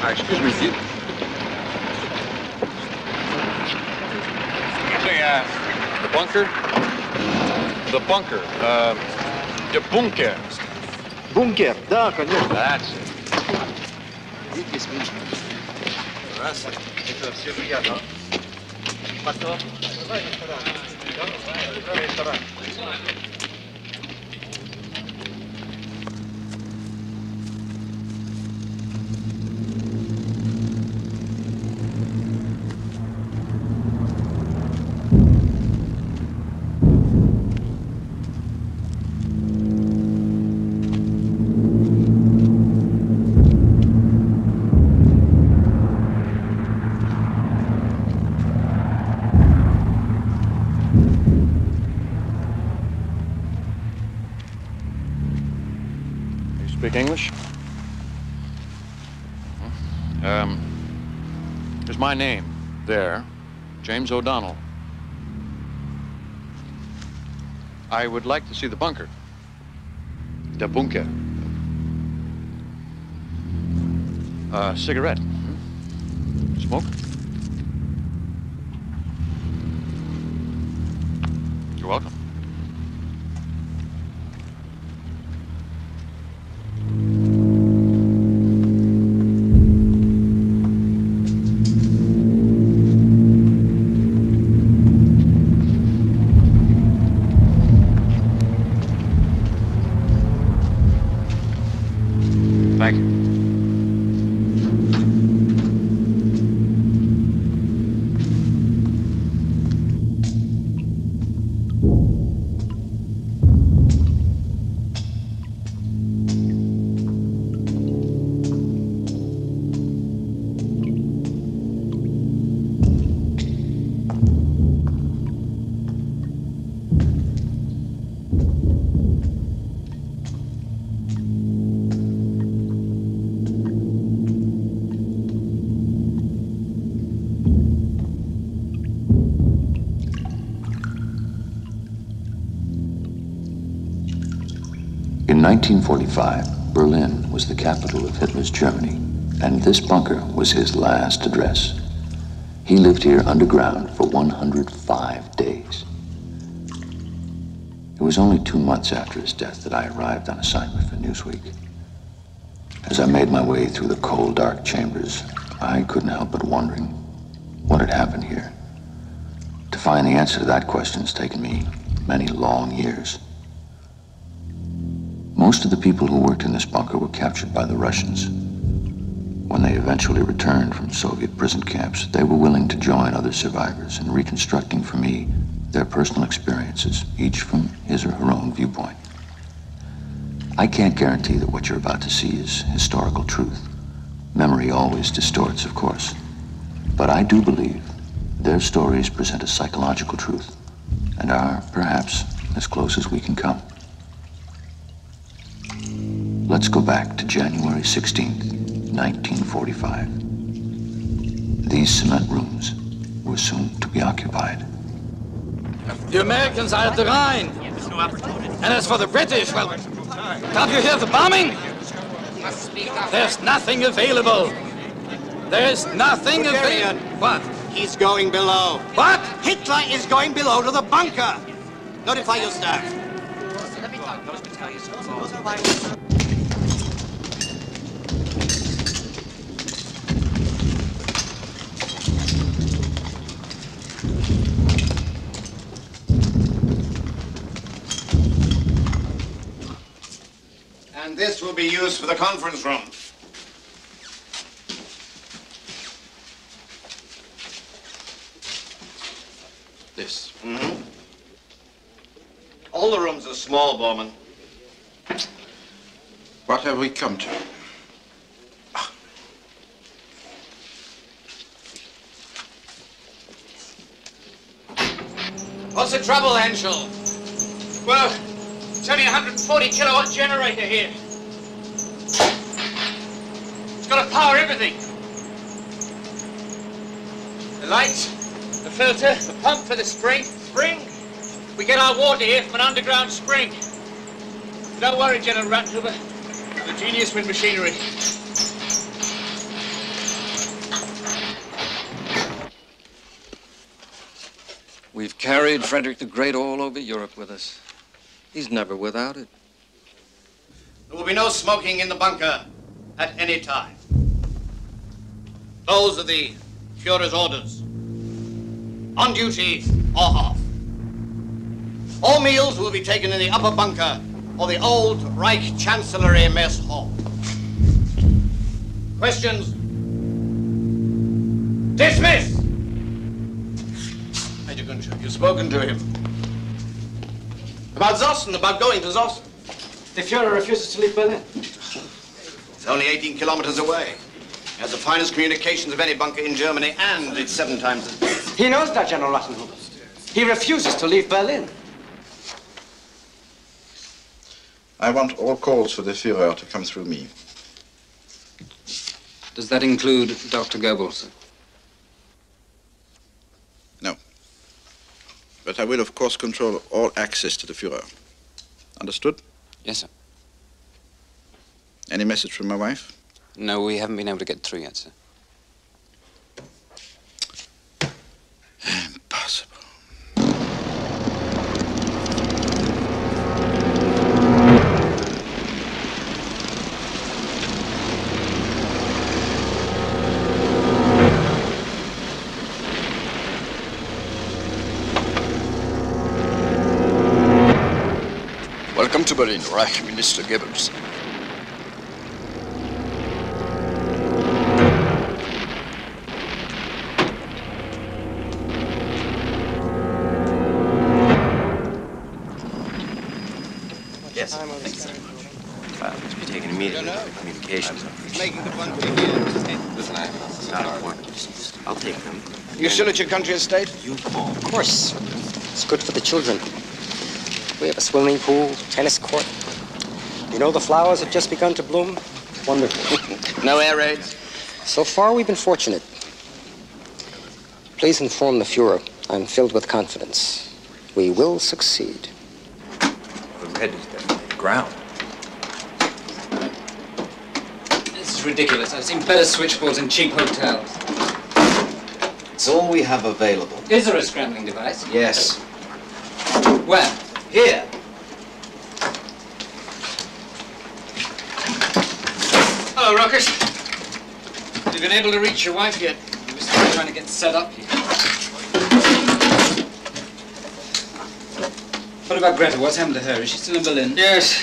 Excuse me, the bunker? The bunker. The Bункер. Бункер, да, конечно. That's it. Видите, смешно. Раз. Это все же я, да? Потом. Давай ресторан. Speak English? There's my name there, James O'Donnell. I would like to see the bunker. The Bункер. Cigarette. Smoke? You're welcome. Thank you. In 1945, Berlin was the capital of Hitler's Germany, and this bunker was his last address. He lived here underground for 105 days. It was only 2 months after his death that I arrived on assignment for Newsweek. As I made my way through the cold, dark chambers, I couldn't help but wondering what had happened here. To find the answer to that question has taken me many long years. Most of the people who worked in this bunker were captured by the Russians. When they eventually returned from Soviet prison camps, they were willing to join other survivors in reconstructing for me their personal experiences, each from his or her own viewpoint. I can't guarantee that what you're about to see is historical truth. Memory always distorts, of course. But I do believe their stories present a psychological truth and are, perhaps, as close as we can come. Let's go back to January 16th, 1945. These cement rooms were soon to be occupied. The Americans are at the Rhine. And as for the British, well, can't you hear the bombing? There's nothing available. There's nothing available. What? He's going below. What? Hitler is going below to the bunker. Notify your staff. And this will be used for the conference room. This. Mm-hmm. All the rooms are small, Bowman. What have we come to? What's the trouble, Henschel? Well, it's only a 140 kilowatt generator here. It's got to power everything. The lights, the filter, the pump for the spring. Spring? We get our water here from an underground spring. Don't worry, General Rattenhuber. The genius with machinery. We've carried Frederick the Great all over Europe with us. He's never without it. There will be no smoking in the bunker at any time. Those are the Führer's orders. On duty or off. All meals will be taken in the upper bunker or the old Reich Chancellery Mess Hall. Questions? Dismiss! Major Gunscher, you've spoken to him. About Zossen, about going to Zossen. The Führer refuses to leave Berlin. It's only 18 kilometers away. It has the finest communications of any bunker in Germany, and it's 7 times as big. He knows that, General Rassenhuber. He refuses to leave Berlin. I want all calls for the Führer to come through me. Does that include Dr. Goebbels? No. But I will, of course, control all access to the Führer. Understood? Yes, sir. Any message from my wife? No, we haven't been able to get through yet, sir. Impossible. Welcome to Berlin, Reich Minister Goebbels. Yes, thanks, sir. File must be taken immediately for communications. Making the bunker here. Listen, it's not important. I'll take them. You still at your country estate? You call. Of course. It's good for the children. We have a swimming pool, tennis court. You know, the flowers have just begun to bloom. Wonderful. No air raids? So far, we've been fortunate. Please inform the Führer. I'm filled with confidence. We will succeed. The red is definitely ground. This is ridiculous. I've seen better switchboards in cheap hotels. It's all we have available. Is there a scrambling device? Yes. Where? Here. Hello, Rockers. Have you been able to reach your wife yet? We're still trying to get set up here. What about Greta? What's happened to her? Is she still in Berlin? Yes.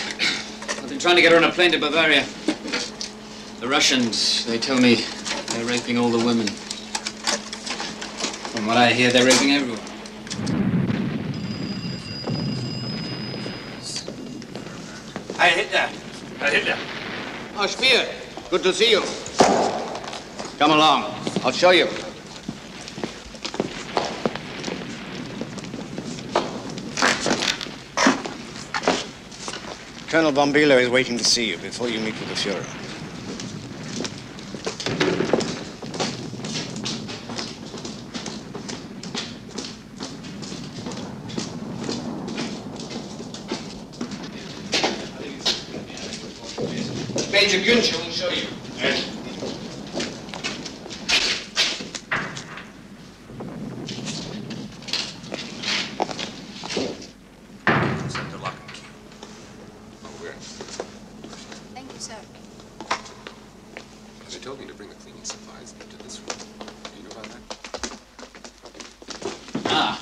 I've been trying to get her on a plane to Bavaria. The Russians, they tell me they're raping all the women. From what I hear, they're raping everyone. Herr Hitler. Herr Hitler. Oh, Speer. Good to see you. Come along. I'll show you. Colonel von Bülow is waiting to see you before you meet with the Führer. Major Günther will show you. Yes. Thank you, sir. They told me to bring the cleaning supplies into this room. Do you know about that? Ah.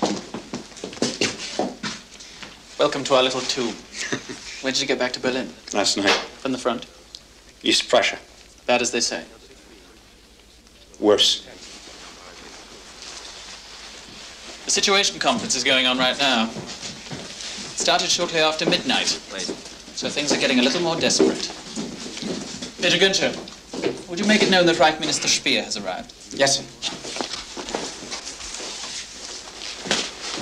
Welcome to our little tube. When did you get back to Berlin? Last night. From the front? East Prussia. Bad as they say. Worse. The situation conference is going on right now. It started shortly after midnight. So things are getting a little more desperate. Major Günther, would you make it known that Reich Minister Speer has arrived? Yes, sir.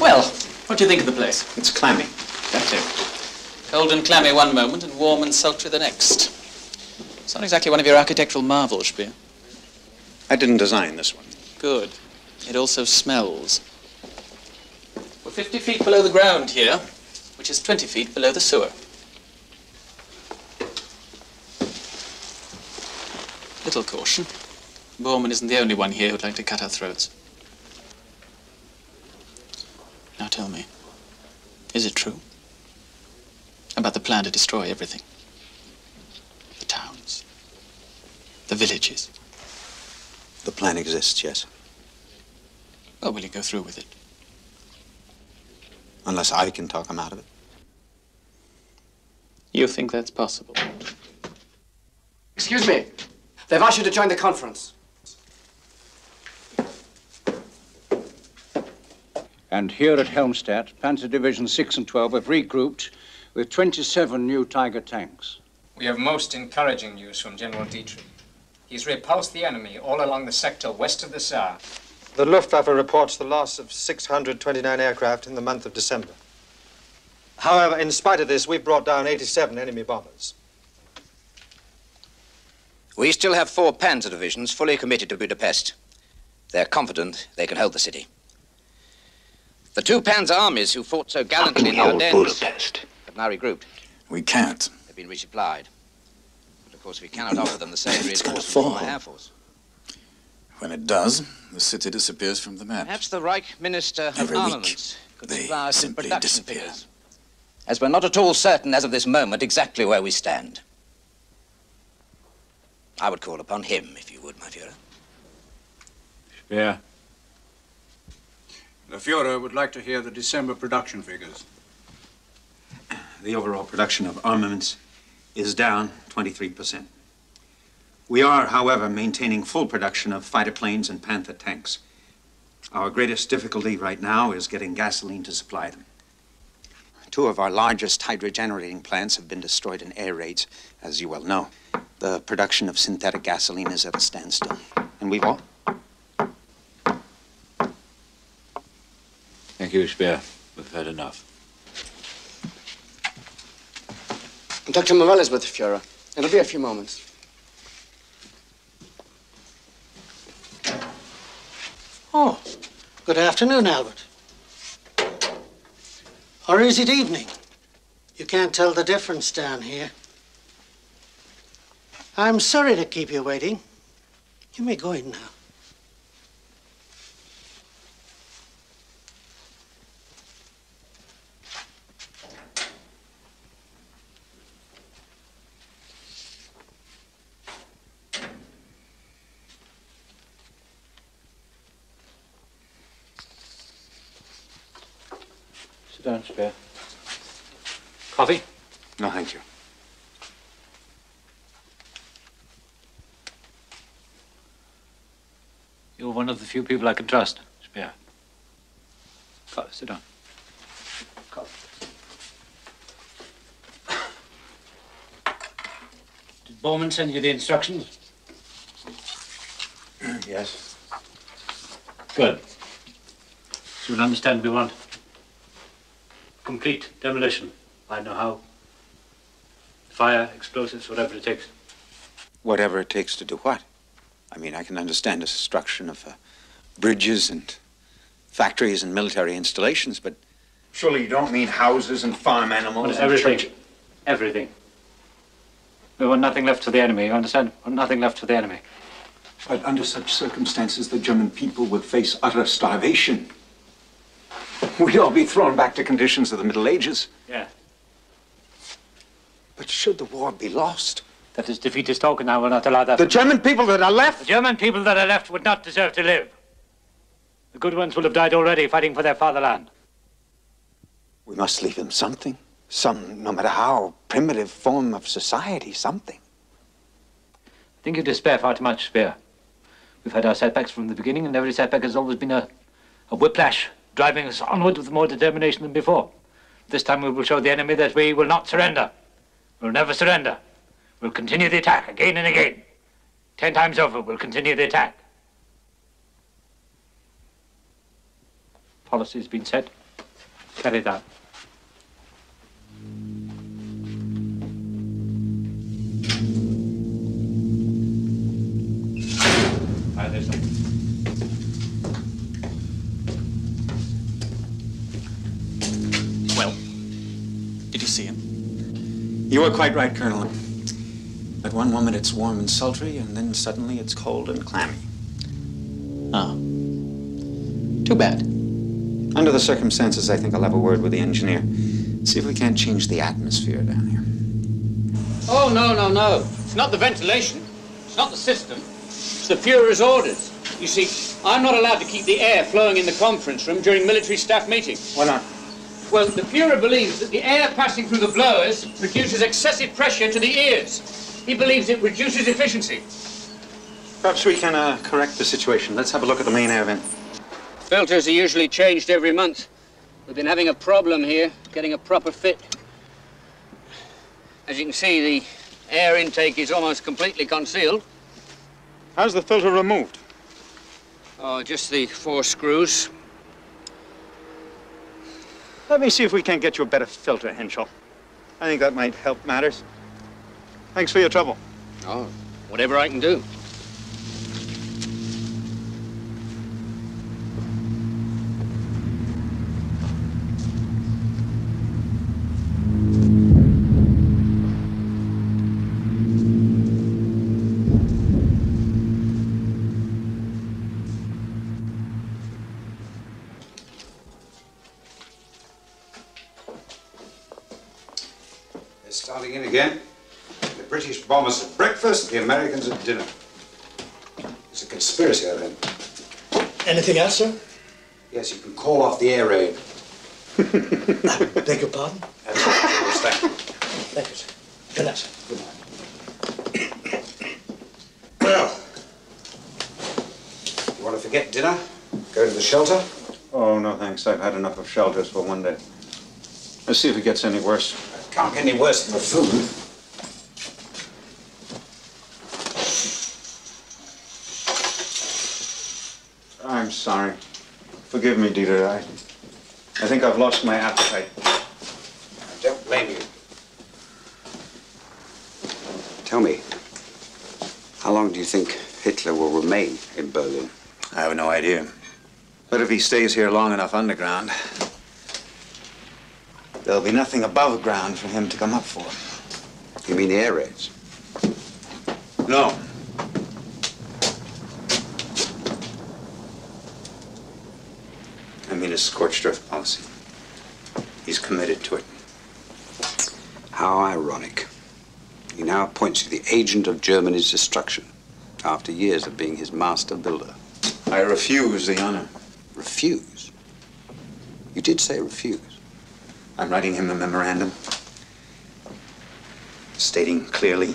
Well, what do you think of the place? It's clammy. That too. Cold and clammy one moment and warm and sultry the next. It's not exactly one of your architectural marvels, Speer. I didn't design this one. Good. It also smells. We're 50 feet below the ground here, which is 20 feet below the sewer. Little caution. Bormann isn't the only one here who'd like to cut our throats. Is it true? About the plan to destroy everything? The towns, the villages. The plan exists, yes. Well, will you go through with it? Unless I can talk him out of it. You think that's possible? Excuse me. They've asked you to join the conference. And here at Helmstedt, Panzer Division 6 and 12 have regrouped with 27 new Tiger tanks. We have most encouraging news from General Dietrich. He's repulsed the enemy all along the sector west of the Saar. The Luftwaffe reports the loss of 629 aircraft in the month of December. However, in spite of this, we've brought down 87 enemy bombers. We still have 4 Panzer divisions fully committed to Budapest. They're confident they can hold the city. The 2 Panzer armies who fought so gallantly in the Ardennes have now regrouped. We can't. They've been resupplied. But of course we cannot offer them the same reinforcement from our Air Force. When it does, the city disappears from the map. Perhaps the Reich Minister of Every week, Armaments could they supply us with simply production disappear. figures. As we're not at all certain as of this moment exactly where we stand. I would call upon him, if you would, my Führer. Yeah. The Führer would like to hear the December production figures. The overall production of armaments is down 23%. We are, however, maintaining full production of fighter planes and Panther tanks. Our greatest difficulty right now is getting gasoline to supply them. 2 of our largest hydrogenerating plants have been destroyed in air raids, as you well know. The production of synthetic gasoline is at a standstill. And we've all... Thank you, Speer. We've had enough. Dr. Morell is with the Führer. It'll be a few moments. Oh, good afternoon, Albert. Or is it evening? You can't tell the difference down here. I'm sorry to keep you waiting. You may go in now. Sit down, Speer. Coffee? No, thank you. You're one of the few people I can trust, Speer. Sit down. Did Bowman send you the instructions? Yes. Good. So you'll understand we want complete demolition. I know how. Fire, explosives, whatever it takes. Whatever it takes to do what? I mean, I can understand the destruction of bridges and factories and military installations, but... Surely you don't mean houses and farm animals and everything. churches. Everything. We want nothing left for the enemy, you understand? We want nothing left for the enemy. But under such circumstances, the German people would face utter starvation. We'd all be thrown back to conditions of the Middle Ages. Yeah. But should the war be lost? That is defeatist talk, and I will not allow that. The German people that are left? The German people that are left would not deserve to live. The good ones will have died already fighting for their fatherland. We must leave them something. Some, no matter how primitive form of society, something. I think you despair far too much, Speer. We've had our setbacks from the beginning, and every setback has always been a whiplash, driving us onward with more determination than before. This time we will show the enemy that we will not surrender. We'll never surrender. We'll continue the attack again and again. 10 times over, we'll continue the attack. Policy has been set. Carry it out. Well, did you see him? You were quite right, Colonel. At one moment it's warm and sultry, and then suddenly it's cold and clammy. Ah. Too bad. Under the circumstances, I think I'll have a word with the engineer. See if we can't change the atmosphere down here. Oh, no, no, no. It's not the ventilation. It's not the system. It's the Führer's orders. You see, I'm not allowed to keep the air flowing in the conference room during military staff meetings. Why not? Well, the Führer believes that the air passing through the blowers produces excessive pressure to the ears. He believes it reduces efficiency. Perhaps we can correct the situation. Let's have a look at the main air vent. Filters are usually changed every month. We've been having a problem here getting a proper fit. As you can see, the air intake is almost completely concealed. How's the filter removed? Oh, just the 4 screws. Let me see if we can't get you a better filter, Henschel. I think that might help matters. Thanks for your trouble. Oh, whatever I can do. Starting in again. The British bombers at breakfast, the Americans at dinner. It's a conspiracy, I think. Anything else, sir? Yes, you can call off the air raid. Beg your pardon? That's it. Thank you, sir. Good night, sir. Good night. Well, you want to forget dinner? Go to the shelter? Oh, no, thanks. I've had enough of shelters for one day. Let's see if it gets any worse. Can't get any worse than the food. I'm sorry. Forgive me, Dieter. I think I've lost my appetite. I don't blame you. Tell me, how long do you think Hitler will remain in Berlin? I have no idea. But if he stays here long enough underground, there'll be nothing above ground for him to come up for. You mean the air raids? No. I mean his scorched earth policy. He's committed to it. How ironic. He now appoints you the agent of Germany's destruction, after years of being his master builder. I refuse the honor. Refuse? You did say refuse. I'm writing him a memorandum stating clearly,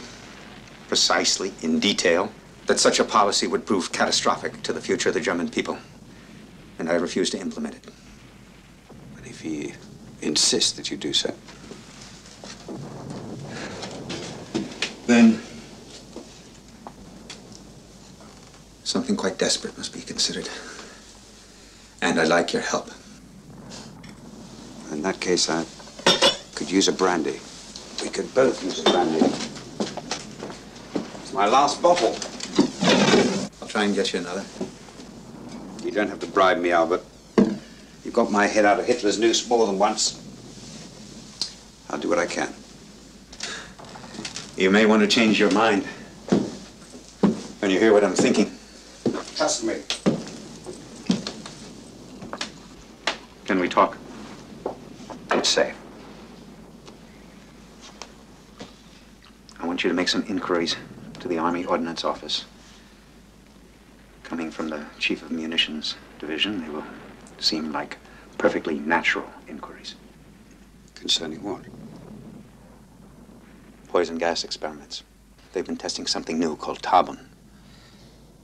precisely, in detail, that such a policy would prove catastrophic to the future of the German people. And I refuse to implement it. But if he insists that you do so? Then something quite desperate must be considered. And I'd like your help. In that case, I could use a brandy. We could both use a brandy. It's my last bottle. I'll try and get you another. You don't have to bribe me, Albert. You've got my head out of Hitler's noose more than once. I'll do what I can. You may want to change your mind when you hear what I'm thinking. Trust me. Can we talk? It's safe. I want you to make some inquiries to the Army Ordnance Office. Coming from the Chief of Munitions Division, they will seem like perfectly natural inquiries. Concerning what? Poison gas experiments. They've been testing something new called carbon.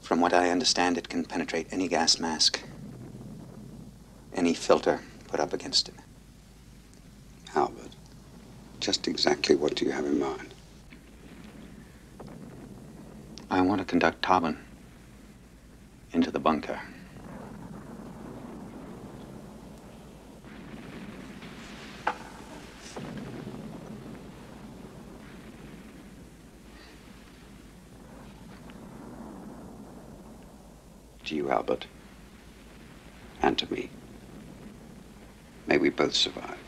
From what I understand, it can penetrate any gas mask, any filter put up against it. Albert, just exactly what do you have in mind? I want to conduct carbon into the bunker. To you, Albert, and to me. May we both survive.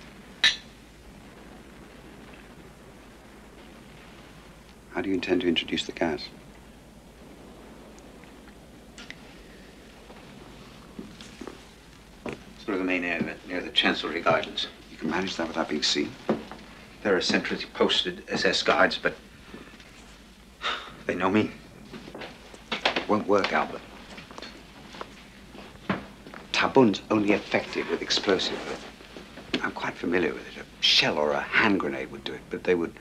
How do you intend to introduce the gas? Through the main air vent near the Chancellery Gardens. You can manage that without being seen? There are centrally posted SS guards, but they know me. It won't work, Albert. Tabun's only effective with explosive. I'm quite familiar with it. A shell or a hand grenade would do it, but they would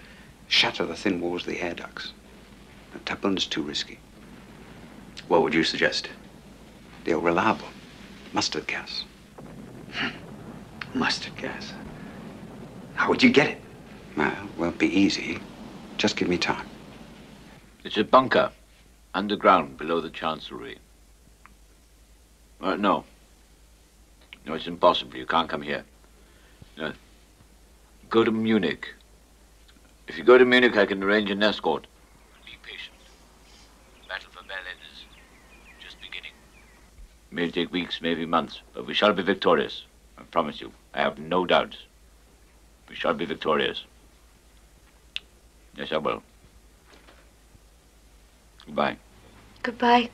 shatter the thin walls of the air ducts. And Tabun's too risky. What would you suggest? They're reliable. Mustard gas. Mustard gas? How would you get it? Well, it won't be easy. Just give me time. It's a bunker, underground, below the Chancellery. No. No, it's impossible. You can't come here. No. Go to Munich. If you go to Munich, I can arrange an escort. Be patient. The battle for Berlin is just beginning. It may take weeks, maybe months, but we shall be victorious. I promise you. I have no doubts. We shall be victorious. Yes, I will. Goodbye. Goodbye.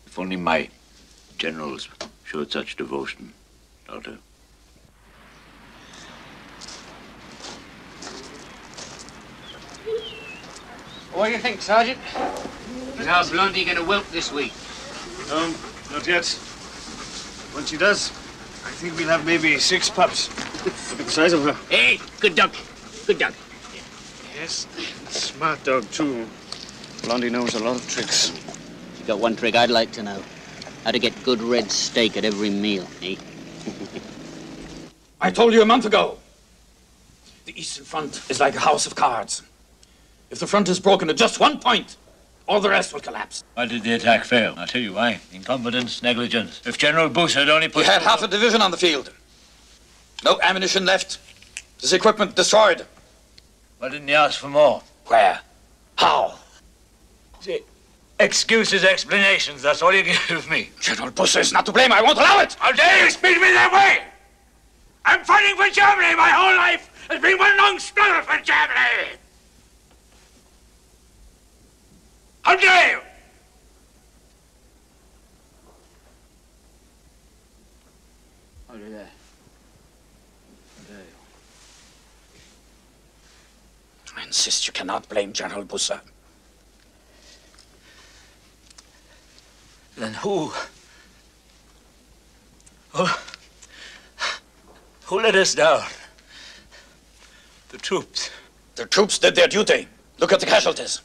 If only my generals showed such devotion, daughter. What do you think, Sergeant? Is our Blondie going to whelp this week? No, not yet. Once she does, I think we'll have maybe 6 pups. Look at the size of her. Hey, good dog. Good dog. Yes, smart dog, too. Blondie knows a lot of tricks. You got one trick I'd like to know. How to get good red steak at every meal, eh? I told you a month ago. The Eastern Front is like a house of cards. If the front is broken at just one point, all the rest will collapse. Why did the attack fail? I'll tell you why. Incompetence, negligence. If General Bush had only put... We had half a division on the field. No ammunition left. This equipment destroyed. Why didn't he ask for more? Where? How? See, excuses, explanations, that's all you give me. General Bush is not to blame. I won't allow it. How dare you speak to me that way? I'm fighting for Germany. My whole life has been one long struggle for Germany. How dare you? How dare that? How dare you? I insist you cannot blame General Bussa. Then who let us down? The troops. The troops did their duty. Look at the casualties.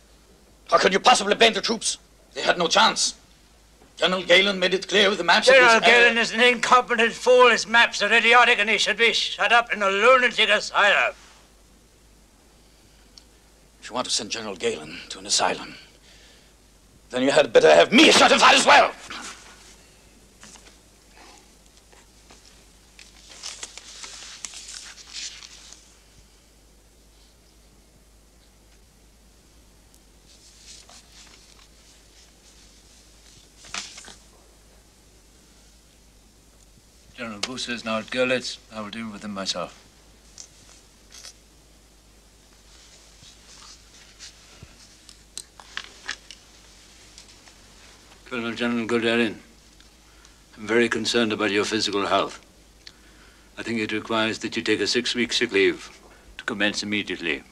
How could you possibly blame the troops? They had no chance. General Galen made it clear with the maps. General Galen is an incompetent fool. His maps are idiotic and he should be shut up in a lunatic asylum. If you want to send General Galen to an asylum, then you had better have me shut inside as well. General Bussa is now at Görlitz. I will deal with him myself. Colonel General Guderian, I'm very concerned about your physical health. I think it requires that you take a 6-week sick leave to commence immediately.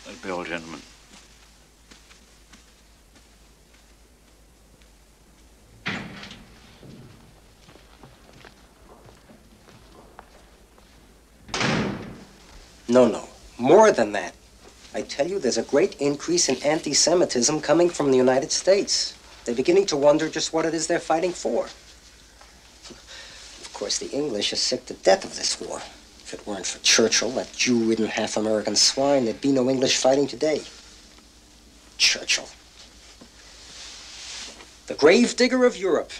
That'll be all, gentlemen. No. More than that. I tell you, there's a great increase in anti-Semitism coming from the United States. They're beginning to wonder just what it is they're fighting for. Of course, the English are sick to death of this war. If it weren't for Churchill, that Jew-ridden half-American swine, there'd be no English fighting today. Churchill. The grave digger of Europe.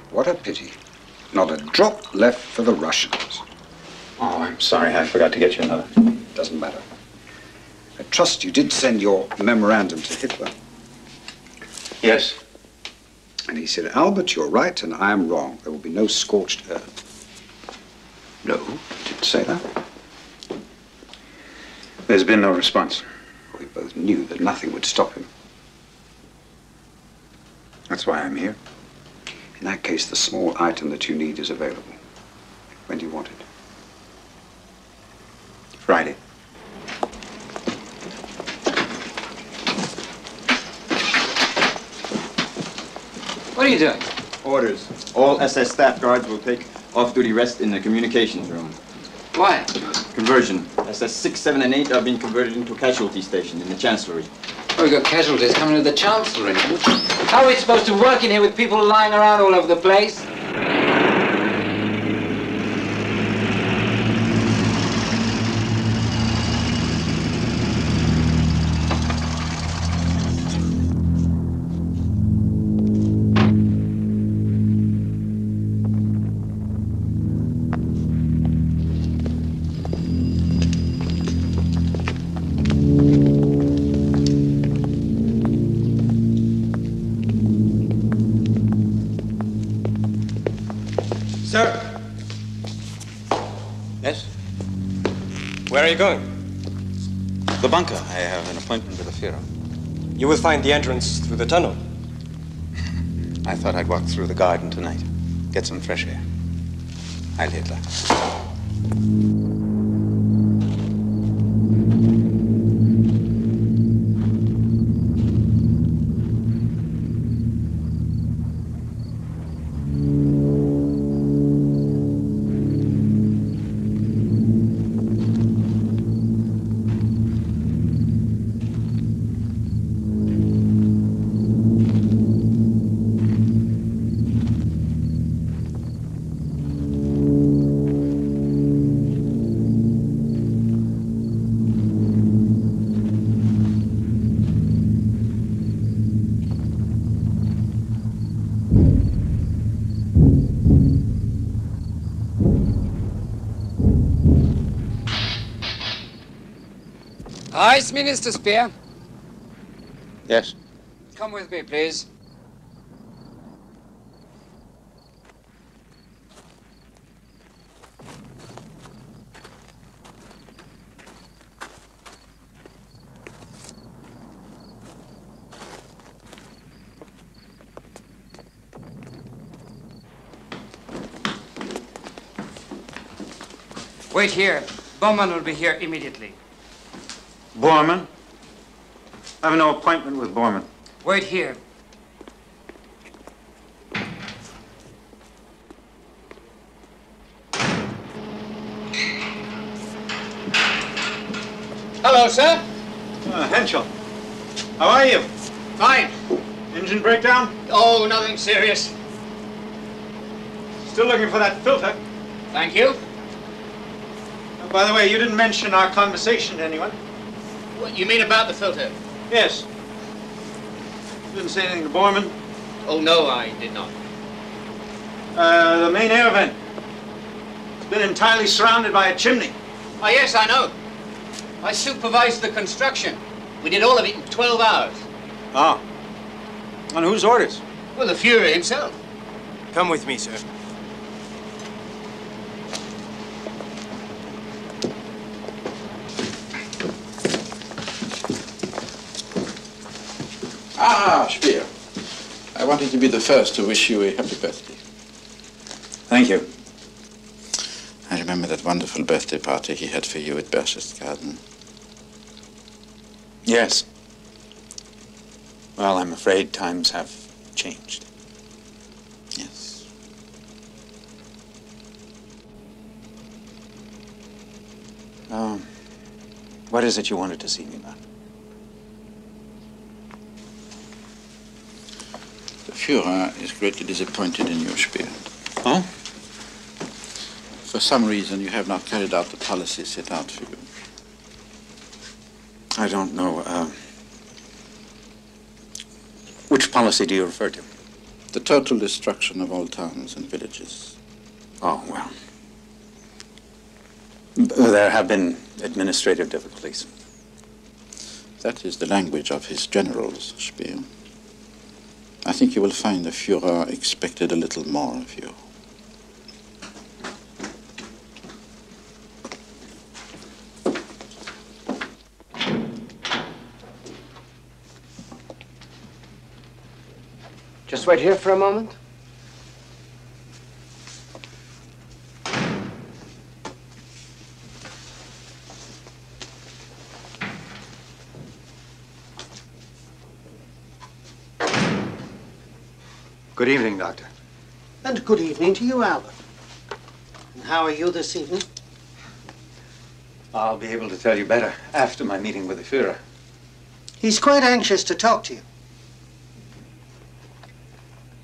What a pity. Not a drop left for the Russians. Oh, I'm sorry. I forgot to get you another. Doesn't matter. I trust you did send your memorandum to Hitler. Yes. And he said, Albert, you're right, and I am wrong. There will be no scorched earth. No, he didn't say that. There's been no response. We both knew that nothing would stop him. That's why I'm here. In that case, the small item that you need is available. When do you want it? Friday. What are you doing? Orders. All SS staff guards will take off-duty rest in the communications room. Why? Conversion. SS 6, 7, and 8 are being converted into a casualty station in the Chancellery. Oh, we've got casualties coming to the Chancellery. How are we supposed to work in here with people lying around all over the place? Where are you going? The bunker. I have an appointment with the Führer. You will find the entrance through the tunnel. I thought I'd walk through the garden tonight. Get some fresh air. Heil Hitler. Ice Minister Spear. Yes. Come with me, please. Wait here. Bowman will be here immediately. Bormann? I have no appointment with Bormann. Wait here. Hello, sir. Henschel. How are you? Fine. Engine breakdown? Oh, nothing serious. Still looking for that filter. Thank you. By the way, you didn't mention our conversation to anyone. What, you mean about the filter? Yes. You didn't say anything to Bormann? Oh, no, I did not. The main air vent. It's been entirely surrounded by a chimney. Oh, yes, I know. I supervised the construction. We did all of it in 12 hours. Ah. On whose orders? Well, the Führer himself. Come with me, sir. Ah, Speer. I wanted to be the first to wish you a happy birthday. Thank you. I remember that wonderful birthday party he had for you at Berchtesgaden. Yes. Well, I'm afraid times have changed. Yes. What is it you wanted to see me about? The Führer is greatly disappointed in you, Speer. Oh? For some reason, you have not carried out the policy set out for you. I don't know. Which policy do you refer to? The total destruction of all towns and villages. Oh, well. There have been administrative difficulties. That is the language of his generals, Speer. I think you will find the Führer expected a little more of you. Just wait here for a moment. Good evening, Doctor. And good evening to you, Albert. And how are you this evening? I'll be able to tell you better after my meeting with the Führer. He's quite anxious to talk to you.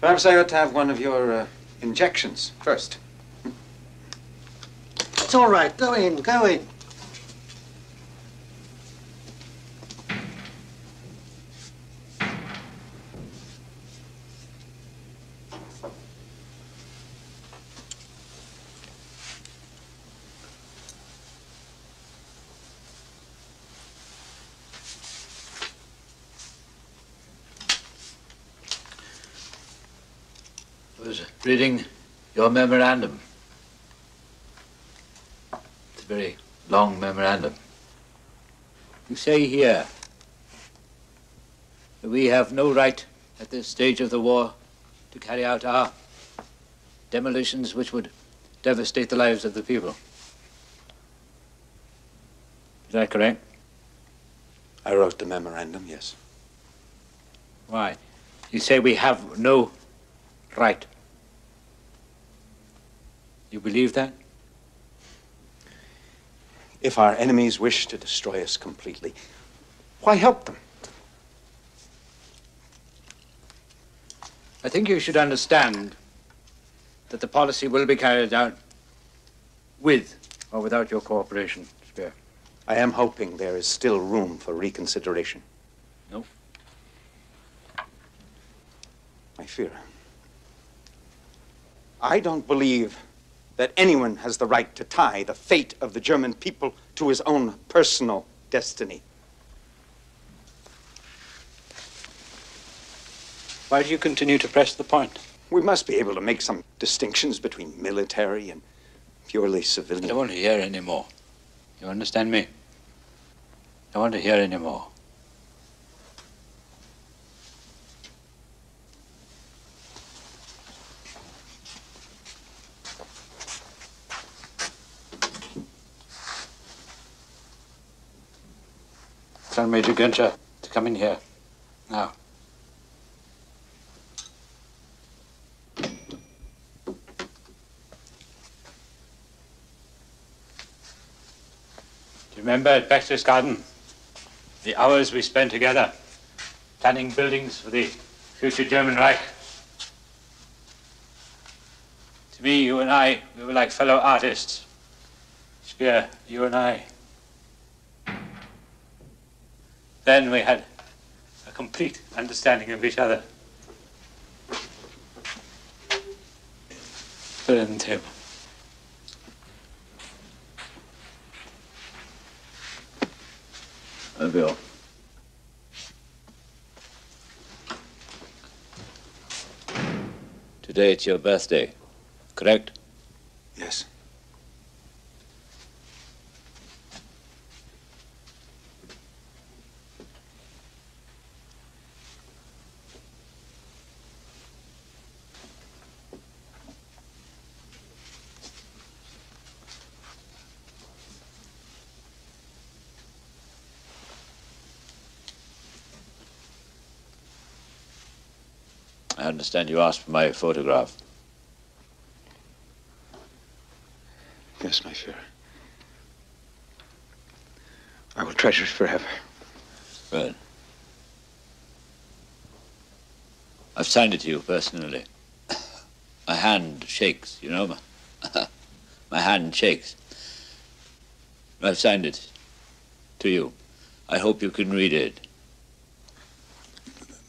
Perhaps I ought to have one of your injections first. It's all right. Go in, go in. I was reading your memorandum. It's a very long memorandum. You say here that we have no right at this stage of the war to carry out our demolitions which would devastate the lives of the people. Is that correct? I wrote the memorandum, yes. Why? You say we have no right. You believe that? If our enemies wish to destroy us completely, why help them? I think you should understand that the policy will be carried out with or without your cooperation, Spear. I am hoping there is still room for reconsideration. No. My fear. I don't believe that anyone has the right to tie the fate of the German people to his own personal destiny. Why do you continue to press the point? We must be able to make some distinctions between military and purely civilian. I don't want to hear any more. You understand me? I don't want to hear any more. Tell Major Günther to come in here, now. Do you remember at Baxter's Garden, the hours we spent together, planning buildings for the future German Reich? To me, you and I, we were like fellow artists. Spear, you and I. Then we had a complete understanding of each other. Put it on the table. A bill. Today it's your birthday, correct? Yes. I understand you asked for my photograph. Yes, my Führer. I will treasure it forever. Good. I've signed it to you personally. My hand shakes, you know. My hand shakes. I've signed it to you. I hope you can read it.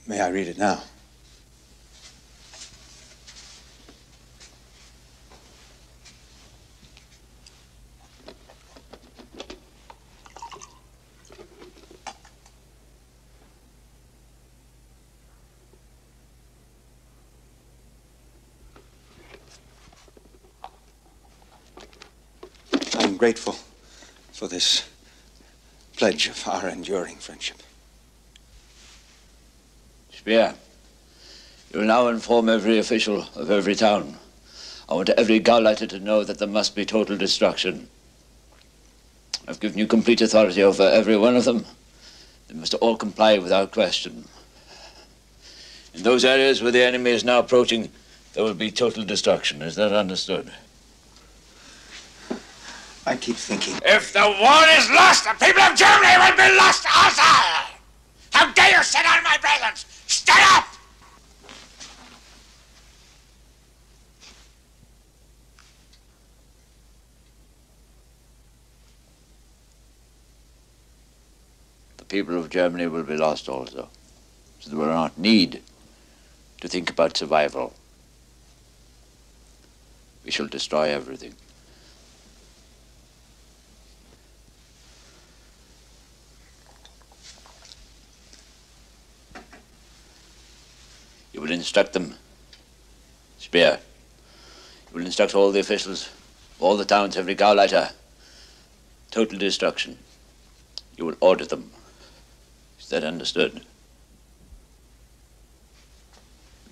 May I read it now? grateful for this pledge of our enduring friendship. Speer, you will now inform every official of every town. I want every Gauleiter to know that there must be total destruction. I've given you complete authority over every one of them. They must all comply without question. In those areas where the enemy is now approaching, there will be total destruction. Is that understood? I keep thinking... If the war is lost, the people of Germany will be lost also! How dare you sit on my presence? Stand up! The people of Germany will be lost also. So there will not need to think about survival. We shall destroy everything. You will instruct them, Speer. You will instruct all the officials, all the towns, every Gauleiter. Total destruction. You will order them. Is that understood?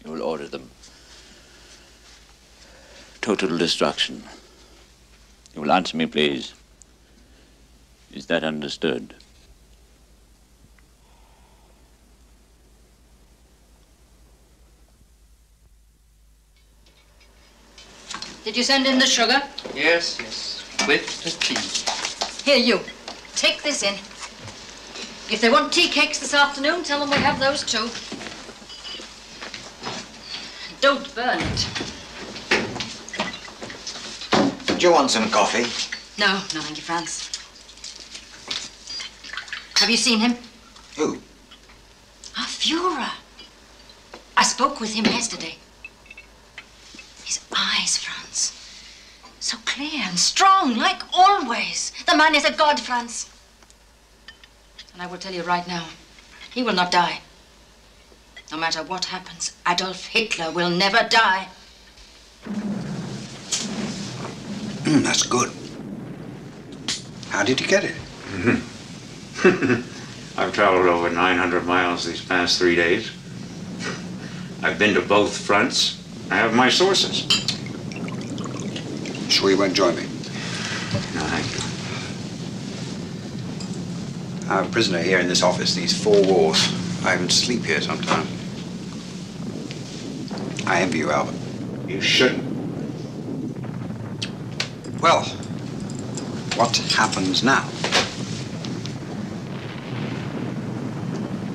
You will order them. Total destruction. You will answer me, please. Is that understood? Did you send in the sugar? Yes, yes. With the tea. Here, you. Take this in. If they want tea cakes this afternoon, tell them we have those too. Don't burn it. Do you want some coffee? No, no, thank you, Franz. Have you seen him? Who? Our Führer. I spoke with him yesterday. His eyes, Franz. So clear and strong, like always. The man is a god, Franz. And I will tell you right now, he will not die. No matter what happens, Adolf Hitler will never die. That's good. How did you get it? I've traveled over 900 miles these past 3 days. I've been to both fronts. I have my sources. Sure you won't join me? No, thank you. I'm a prisoner here in this office these 4 wars. I even sleep here sometimes. I envy you, Albert. You shouldn't. Well, what happens now?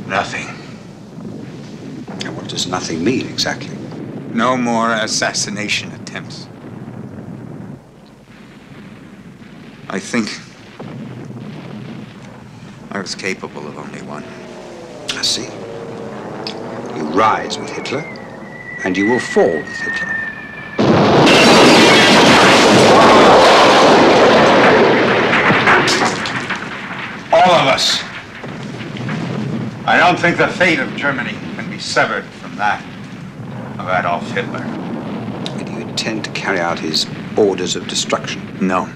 Nothing. And what does nothing mean exactly? No more assassination attempts. I think I was capable of only one. I see. You rise with Hitler, and you will fall with Hitler. All of us. I don't think the fate of Germany can be severed from that of Adolf Hitler. And you intend to carry out his orders of destruction? No.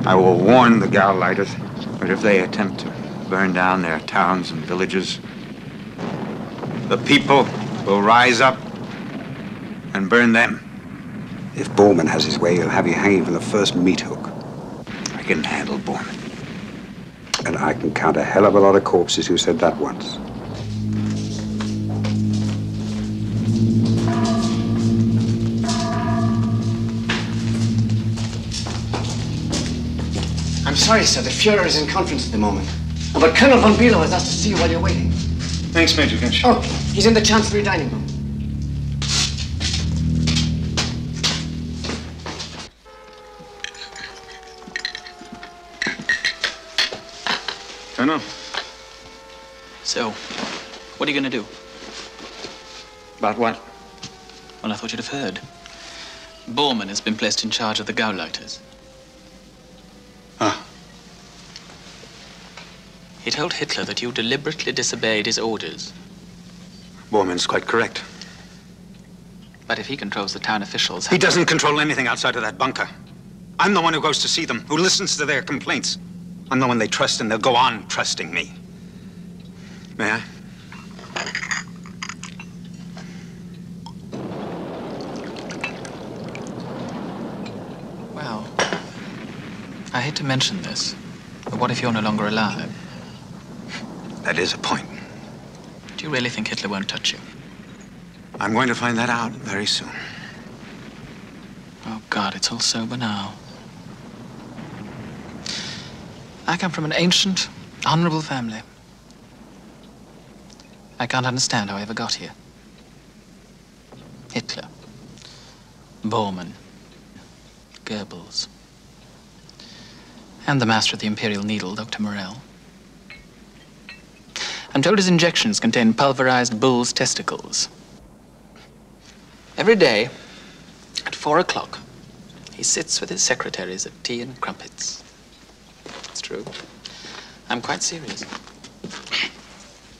I will warn the Gauleiters, but if they attempt to burn down their towns and villages, the people will rise up and burn them. If Bormann has his way, he'll have you hanging from the first meat hook. I can handle Bormann. And I can count a hell of a lot of corpses who said that once. I'm sorry, sir. The Führer is in conference at the moment. But Colonel von Bülow has asked to see you while you're waiting. Thanks, Major Ginch. Oh, he's in the Chancellery dining room. Colonel. So, what are you going to do? About what? Well, I thought you'd have heard. Bormann has been placed in charge of the Gauleiters. Ah. He told Hitler that you deliberately disobeyed his orders. Bormann's quite correct. But if he controls the town officials... He doesn't control anything outside of that bunker. I'm the one who goes to see them, who listens to their complaints. I'm the one they trust, and they'll go on trusting me. May I? Well, I hate to mention this, but what if you're no longer alive? That is a point. Do you really think Hitler won't touch you? I'm going to find that out very soon. Oh, God, it's all sober now. I come from an ancient, honorable family. I can't understand how I ever got here. Hitler, Bormann, Goebbels, and the master of the Imperial Needle, Dr. Morell. I'm told his injections contain pulverized bull's testicles. Every day, at 4 o'clock, he sits with his secretaries at tea and crumpets. It's true. I'm quite serious.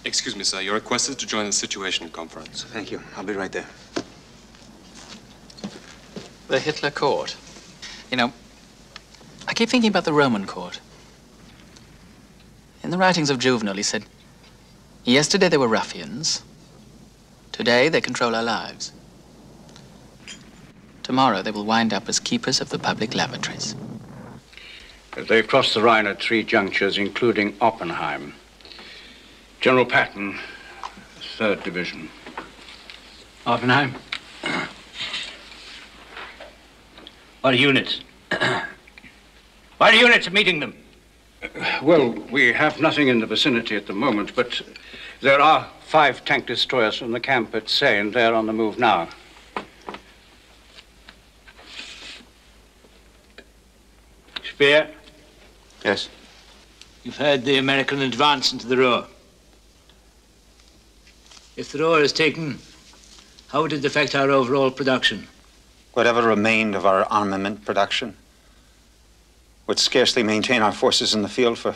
Excuse me, sir. You're requested to join the Situation Conference. Thank you. I'll be right there. The Hitler court. You know, I keep thinking about the Roman court. In the writings of Juvenal, he said, yesterday they were ruffians. Today they control our lives. Tomorrow they will wind up as keepers of the public lavatories. They've crossed the Rhine at 3 junctures, including Oppenheim. General Patton, 3rd Division. Oppenheim? What units? What units are meeting them? Well, we have nothing in the vicinity at the moment, but there are 5 tank destroyers from the camp at Seine. They're on the move now. Speer? Yes. You've heard the American advance into the Ruhr. If the Ruhr is taken, how would it affect our overall production? Whatever remained of our armament production would scarcely maintain our forces in the field for...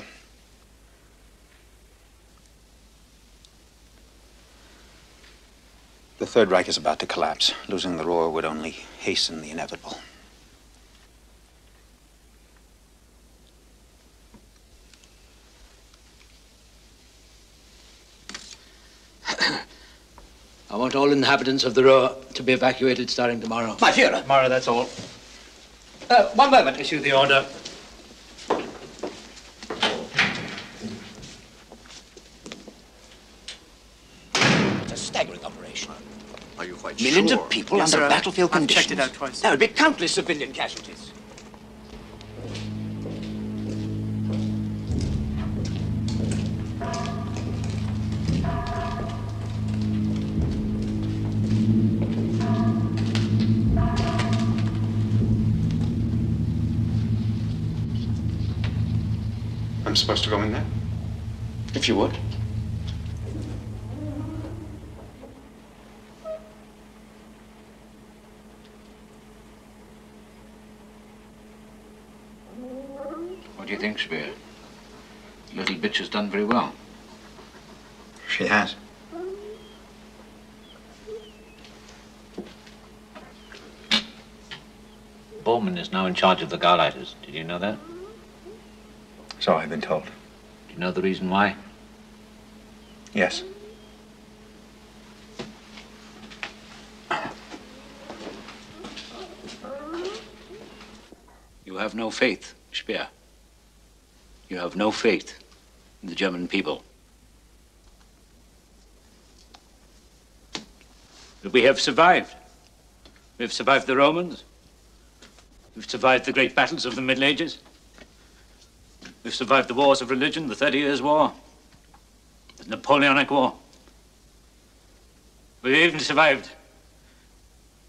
The Third Reich is about to collapse. Losing the Ruhr would only hasten the inevitable. I want all inhabitants of the Ruhr to be evacuated starting tomorrow. My Führer. Tomorrow, that's all. One moment. Issue the order. It's a staggering operation. Are you quite Millions sure? of people Yes, under sir. battlefield I've conditions. checked it out twice. There would be countless civilian casualties. I'm supposed to go in there? If you would. What do you think, Speer? The little bitch has done very well. She has. Bormann is now in charge of the Gauleiters. Did you know that? So I've been told. Do you know the reason why? Yes. You have no faith, Speer. You have no faith in the German people. But we have survived. We've survived the Romans. We've survived the great battles of the Middle Ages. We've survived the wars of religion, the 30 Years' War, the Napoleonic War. We've even survived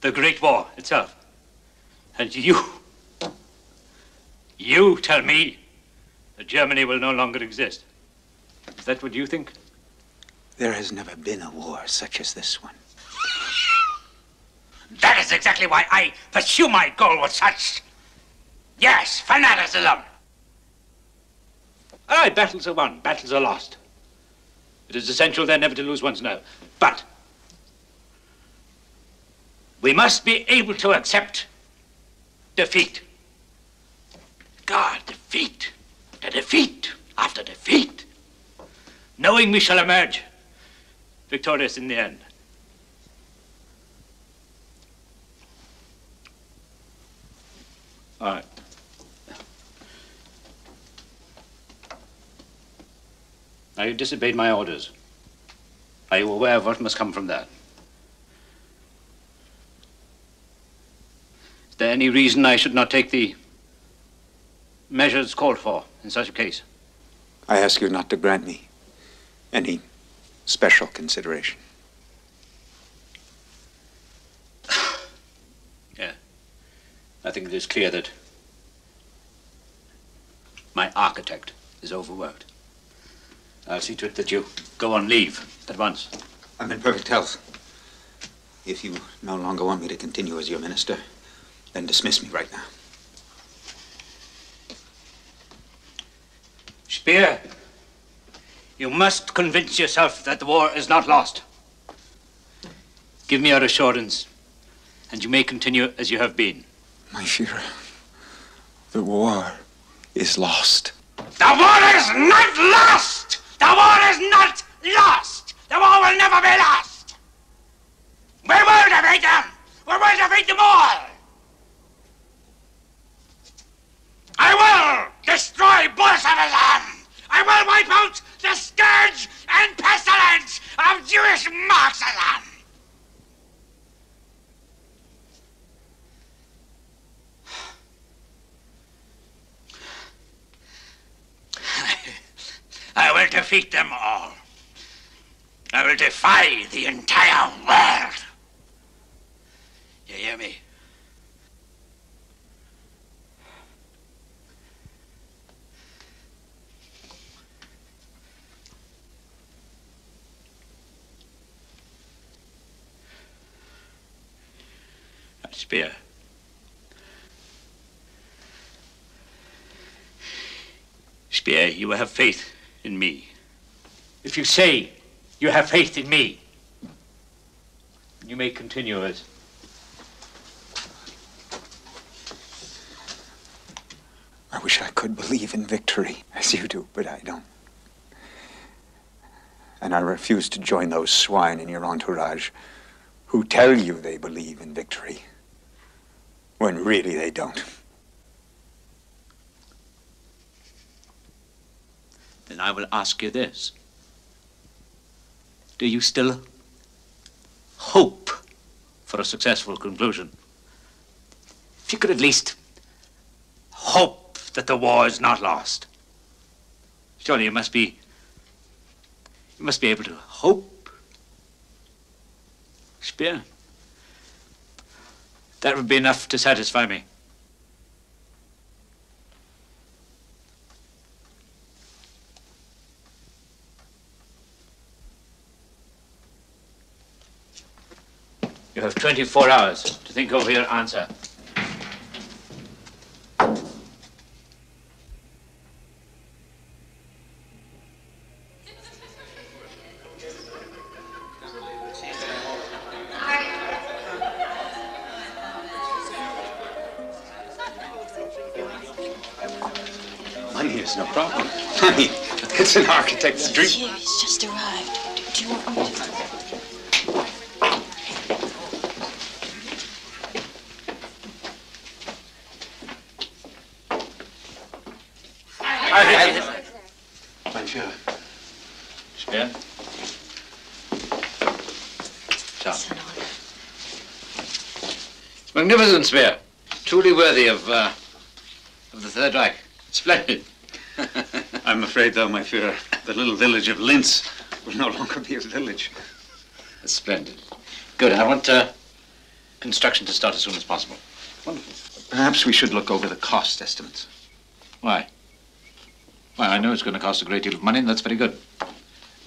the Great War itself. And you tell me that Germany will no longer exist. Is that what you think? There has never been a war such as this one. That is exactly why I pursue my goal with such, yes, fanaticism. All right, battles are won, battles are lost. It is essential then never to lose one's nerve. But we must be able to accept defeat. scar defeat to defeat after defeat, knowing we shall emerge victorious in the end. All right. Now, you disobeyed my orders. Are you aware of what must come from that? Is there any reason I should not take the measures called for in such a case? I ask you not to grant me any special consideration. Yeah. I think it is clear that my architect is overworked. I'll see to it that you go on leave at once. I'm in perfect health. If you no longer want me to continue as your minister, then dismiss me right now. Speer, you must convince yourself that the war is not lost. Give me your assurance, and you may continue as you have been. My Führer, the war is lost. The war is not lost! The war is not lost! The war will never be lost! We will defeat them! We will defeat them all! I will destroy Bolshevism! I will wipe out the scourge and pestilence of Jewish Marxism! I will defeat them all. I will defy the entire world. You hear me? Speer. Speer, you have faith in me. If you say you have faith in me, you may continue as... I wish I could believe in victory as you do, but I don't. And I refuse to join those swine in your entourage who tell you they believe in victory when really they don't. Then I will ask you this. Do you still hope for a successful conclusion? If you could at least hope that the war is not lost. Surely you must be able to hope. Speer. That would be enough to satisfy me. You have 24 hours to think over your answer. Money is no problem. Money, it's an architect's dream. Here, he's just arrived. Do you want me to... Mein Führer. Speer? Ciao. It's magnificent, Speer. Truly worthy of the Third Reich. Splendid. I'm afraid, though, my Führer, the little village of Linz will no longer be a village. Splendid. Good. I want construction to start as soon as possible. Wonderful. Perhaps we should look over the cost estimates. Why? Well, I know it's going to cost a great deal of money, and that's very good.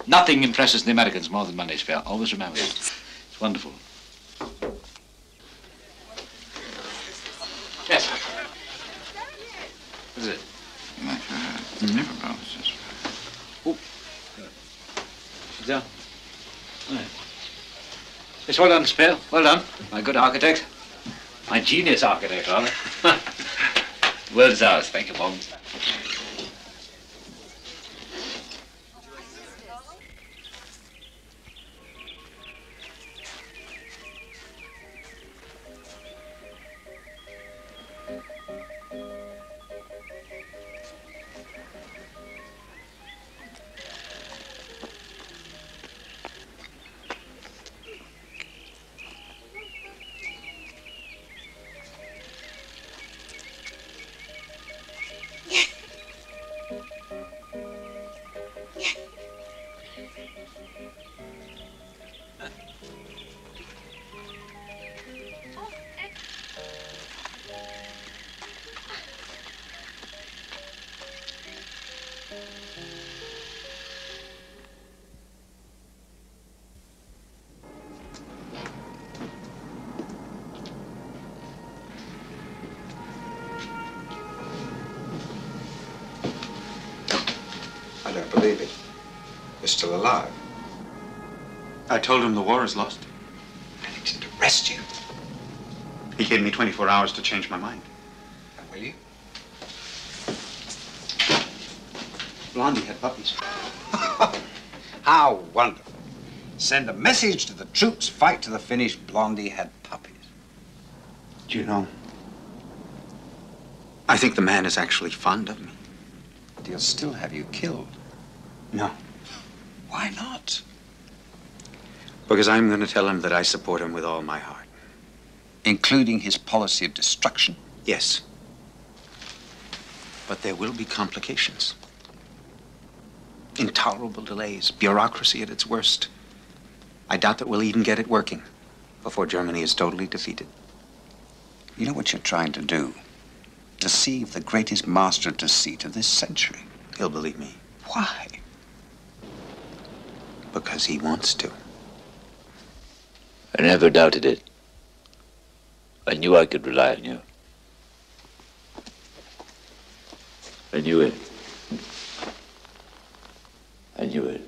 Nothing impresses the Americans more than money, Speer. Always remember it. It's wonderful. Yes. What is it? Oh. Sit down. Right. Yes, well done, Speer. Well done. My good architect. My genius architect, rather. Word is ours, thank you, Bond. I don't believe it. You're still alive. I told him the war is lost. And he didn't arrest you. He gave me 24 hours to change my mind. And will you? Blondie had puppies. How wonderful. Send a message to the troops, fight to the finish. Blondie had puppies. Do you know, I think the man is actually fond of me. But he'll still have you killed. No. Why not? Because I'm going to tell him that I support him with all my heart. Including his policy of destruction? Yes. But there will be complications. Intolerable delays, bureaucracy at its worst. I doubt that we'll even get it working before Germany is totally defeated. You know what you're trying to do? Deceive the greatest master deceit of this century. He'll believe me. Why? Because he wants to. I never doubted it. I knew I could rely on you. I knew it. I knew it.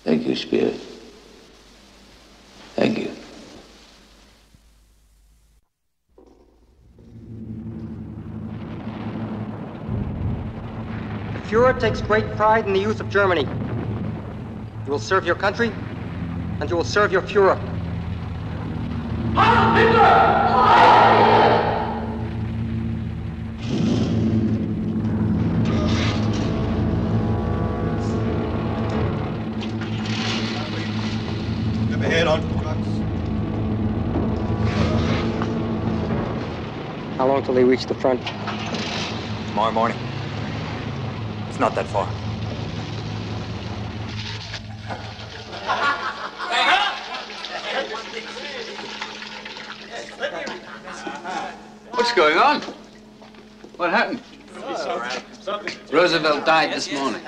Thank you, Spear. Thank you. The Fuhrer takes great pride in the youth of Germany. You will serve your country, and you will serve your Fuhrer. Heil Hitler! Ahead on trucks. How long till they reach the front? Tomorrow morning. It's not that far. What's going on? What happened? Roosevelt died this morning.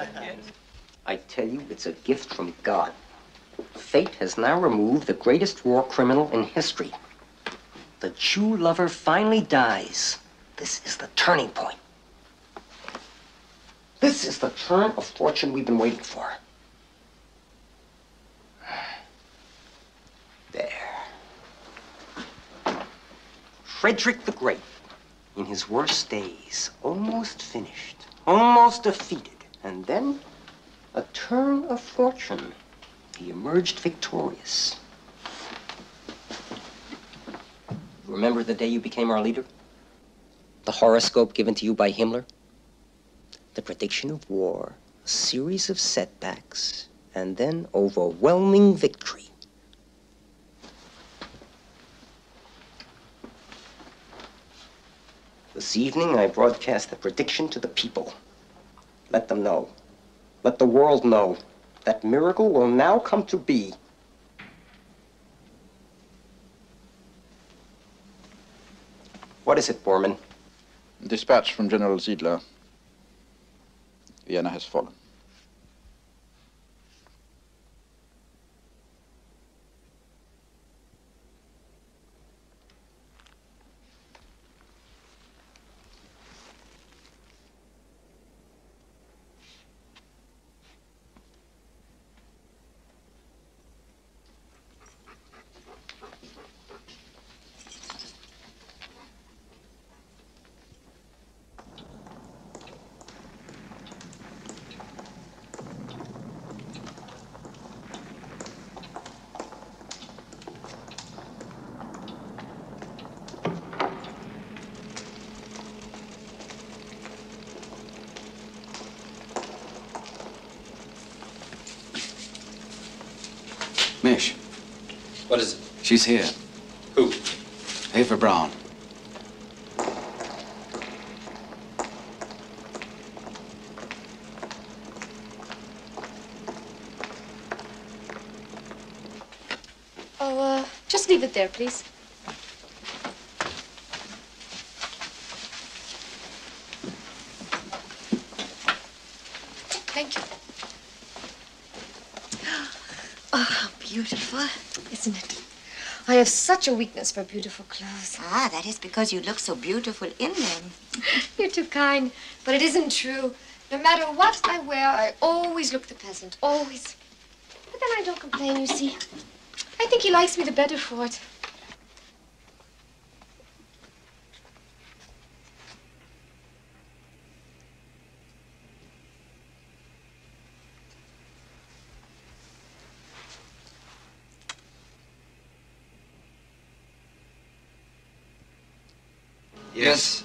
I tell you, it's a gift from God. Fate has now removed the greatest war criminal in history. The Jew lover finally dies. This is the turning point. This is the turn of fortune we've been waiting for. There. Frederick the Great, in his worst days, almost finished, almost defeated, and then a turn of fortune. He emerged victorious. Remember the day you became our leader? The horoscope given to you by Himmler? The prediction of war, a series of setbacks, and then overwhelming victory. This evening, I broadcast the prediction to the people. Let them know. Let the world know. That miracle will now come to be. What is it, Bormann? Dispatch from General Ziedler. Vienna has fallen. Mish. What is it? She's here. Who? Ava Brown. Oh, just leave it there, please. Thank you. Oh, how beautiful. Isn't it? I have such a weakness for beautiful clothes. Ah, that is because you look so beautiful in them. You're too kind, but it isn't true. No matter what I wear, I always look the peasant, always. But then I don't complain, you see. I think he likes me the better for it.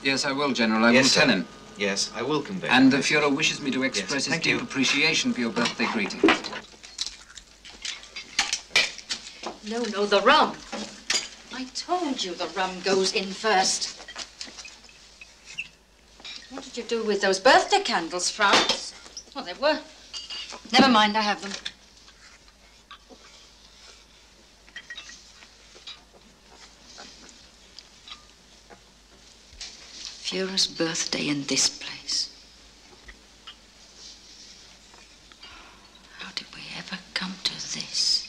Yes, I will, General. I will tell him. Yes, I will convey. And the Fuhrer wishes me to express his thank deep you. appreciation for your birthday greeting. No, the rum. I told you the rum goes in first. What did you do with those birthday candles, Franz? Well, they were. Never mind, I have them. Führer's birthday in this place. How did we ever come to this?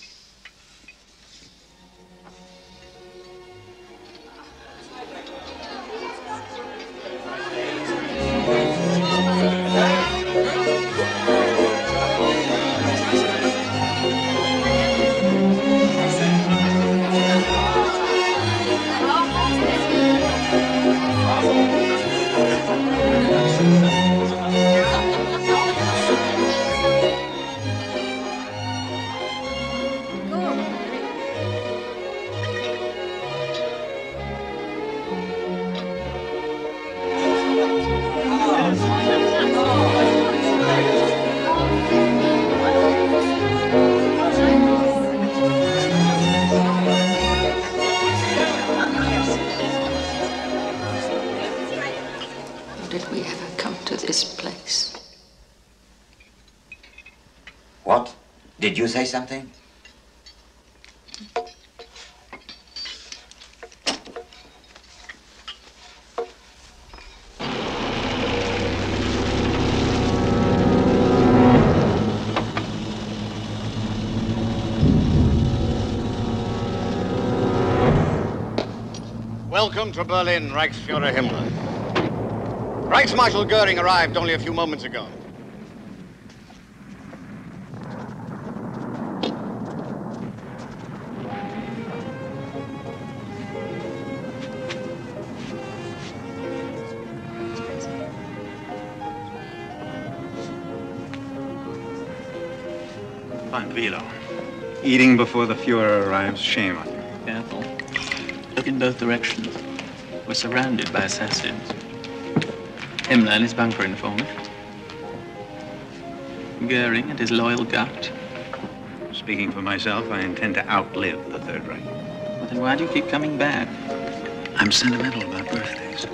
How did we ever come to this place? What? Did you say something? Welcome to Berlin, Reichsfuhrer Himmler. Reichsmarshal Goering arrived only a few moments ago. Vilo. Eating before the Fuhrer arrives, shame on you. Careful. Look in both directions. We're surrounded by assassins. Himmler and his bunker informant. Goering and his loyal gut. Speaking for myself, I intend to outlive the Third Reich. Well, then why do you keep coming back? I'm sentimental about birthdays.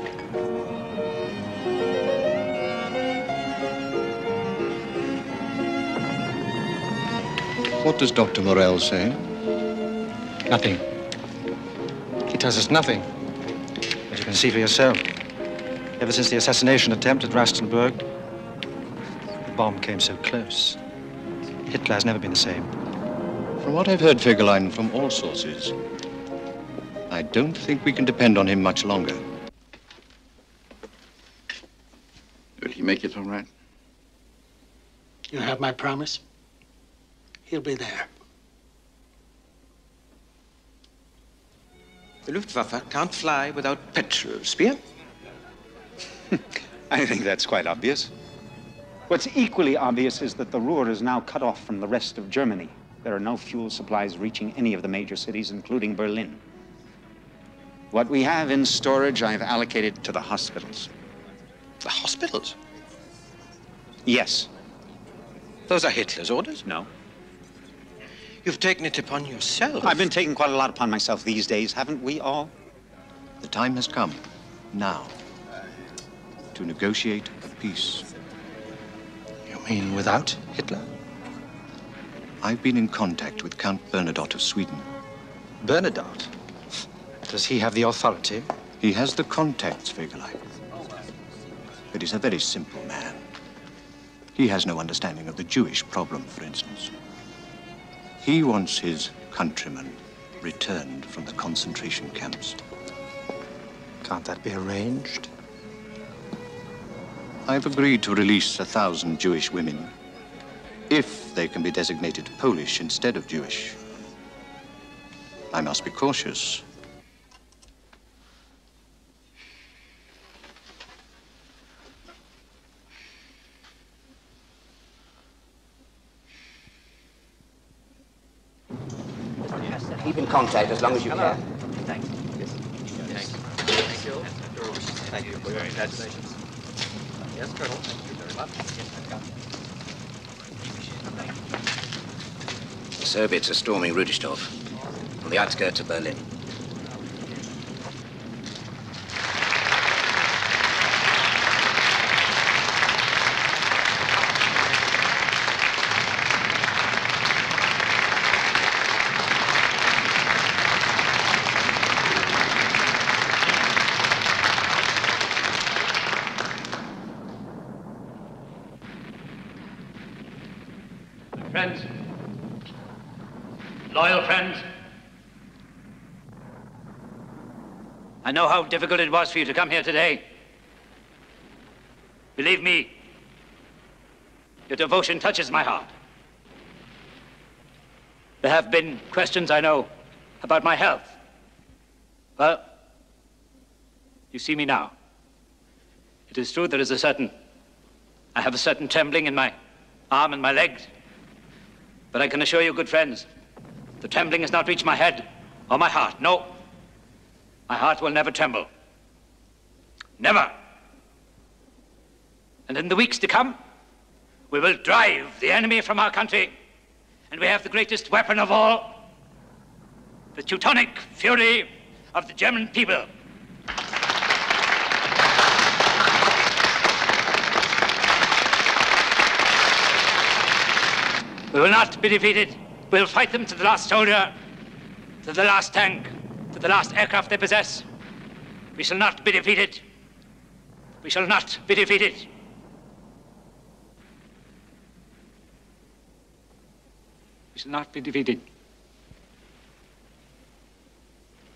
What does Dr. Morel say? Nothing. He tells us nothing. But you can see for yourself. Ever since the assassination attempt at Rastenburg, the bomb came so close. Hitler has never been the same. From what I've heard, Fegelein, from all sources, I don't think we can depend on him much longer. Will he make it all right? You have my promise? He'll be there. The Luftwaffe can't fly without petrol, Spear? I think that's quite obvious. What's equally obvious is that the Ruhr is now cut off from the rest of Germany. There are no fuel supplies reaching any of the major cities, including Berlin. What we have in storage, I've allocated to the hospitals. The hospitals? Yes. Those are Hitler's orders? No. You've taken it upon yourself. I've been taking quite a lot upon myself these days, haven't we all? The time has come, now, to negotiate a peace. You mean without Hitler? I've been in contact with Count Bernadotte of Sweden. Bernadotte? Does he have the authority? He has the contacts, Wegelei. But he's a very simple man. He has no understanding of the Jewish problem, for instance. He wants his countrymen returned from the concentration camps. Can't that be arranged? I've agreed to release 1,000 Jewish women if they can be designated Polish instead of Jewish. I must be cautious. Keep in contact as long as you can. Thanks. Yes. Thanks. Thank you. Thank you for your congratulations. Yes, Colonel. Thank you very much. The Soviets are storming Rudistorf, on the outskirts of Berlin. Friends, loyal friends, I know how difficult it was for you to come here today. Believe me, your devotion touches my heart. There have been questions, I know, about my health. Well, you see me now. It is true I have a certain trembling in my arm and my legs. But I can assure you, good friends, the trembling has not reached my head or my heart. No, my heart will never tremble. Never. And in the weeks to come, we will drive the enemy from our country. And we have the greatest weapon of all, the Teutonic fury of the German people. We will not be defeated. We'll fight them to the last soldier, to the last tank, to the last aircraft they possess. We shall not be defeated. We shall not be defeated. We shall not be defeated.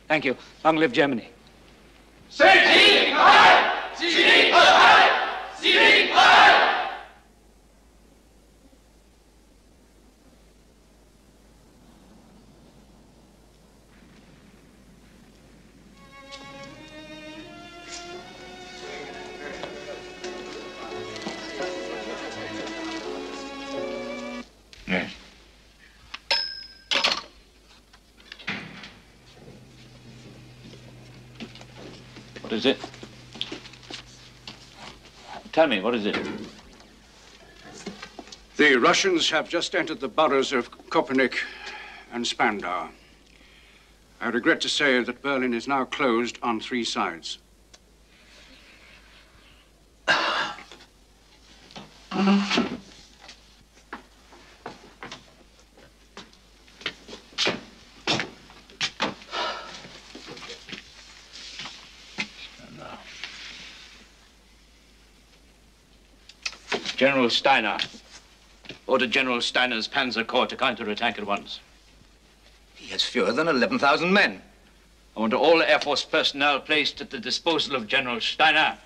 Thank you. Long live Germany. Sieg heil! Sieg heil! Sieg heil! Yes. What is it? Tell me, what is it? The Russians have just entered the boroughs of Kopernik and Spandau. I regret to say that Berlin is now closed on 3 sides. General Steiner. Order General Steiner's Panzer Corps to counterattack at once. He has fewer than 11,000 men. I want all Air Force personnel placed at the disposal of General Steiner.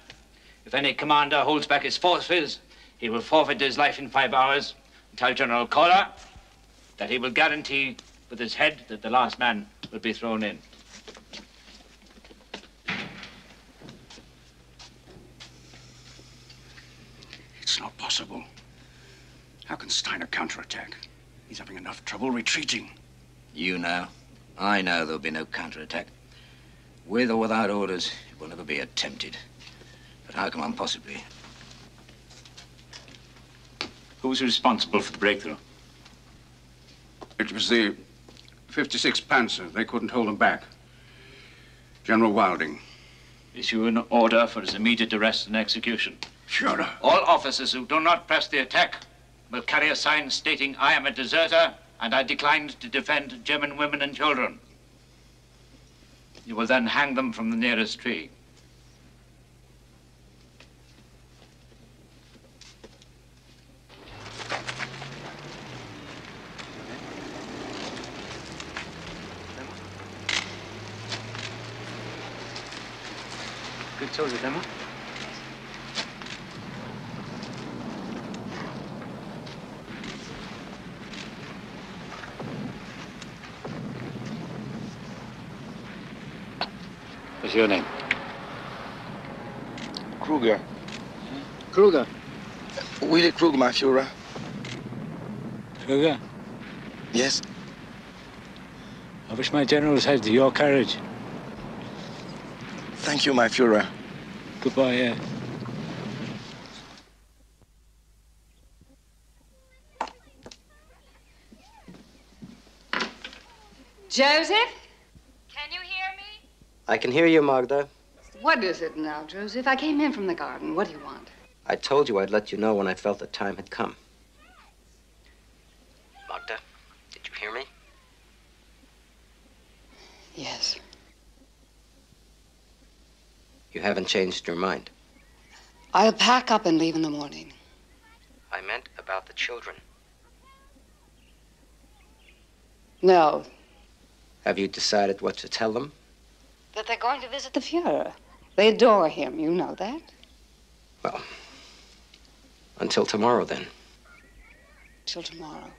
If any commander holds back his forces, he will forfeit his life in 5 hours. Tell General Kohler that he will guarantee with his head that the last man will be thrown in. It's not possible. How can Steiner counterattack? He's having enough trouble retreating. You know. I know there'll be no counterattack. With or without orders, it will never be attempted. But how can one possibly? Who's responsible for the breakthrough? It was the 56 Panzer. They couldn't hold them back. General Wilding. Issue an order for his immediate arrest and execution. Sure. All officers who do not press the attack will carry a sign stating, "I am a deserter and I declined to defend German women and children." You will then hang them from the nearest tree. Good soldier, Emma. What's your name? Kruger. Kruger? Willy Kruger, my Führer. Kruger? Yes? I wish my generals had your courage. Thank you, my Führer. Goodbye, Joseph? Can you hear me? I can hear you, Magda. What is it now, Joseph? I came in from the garden. What do you want? I told you I'd let you know when I felt the time had come. Magda, did you hear me? Yes. You haven't changed your mind. I'll pack up and leave in the morning. I meant about the children. No. Have you decided what to tell them? That they're going to visit the Führer. They adore him, you know that. Well, until tomorrow, then. Till tomorrow.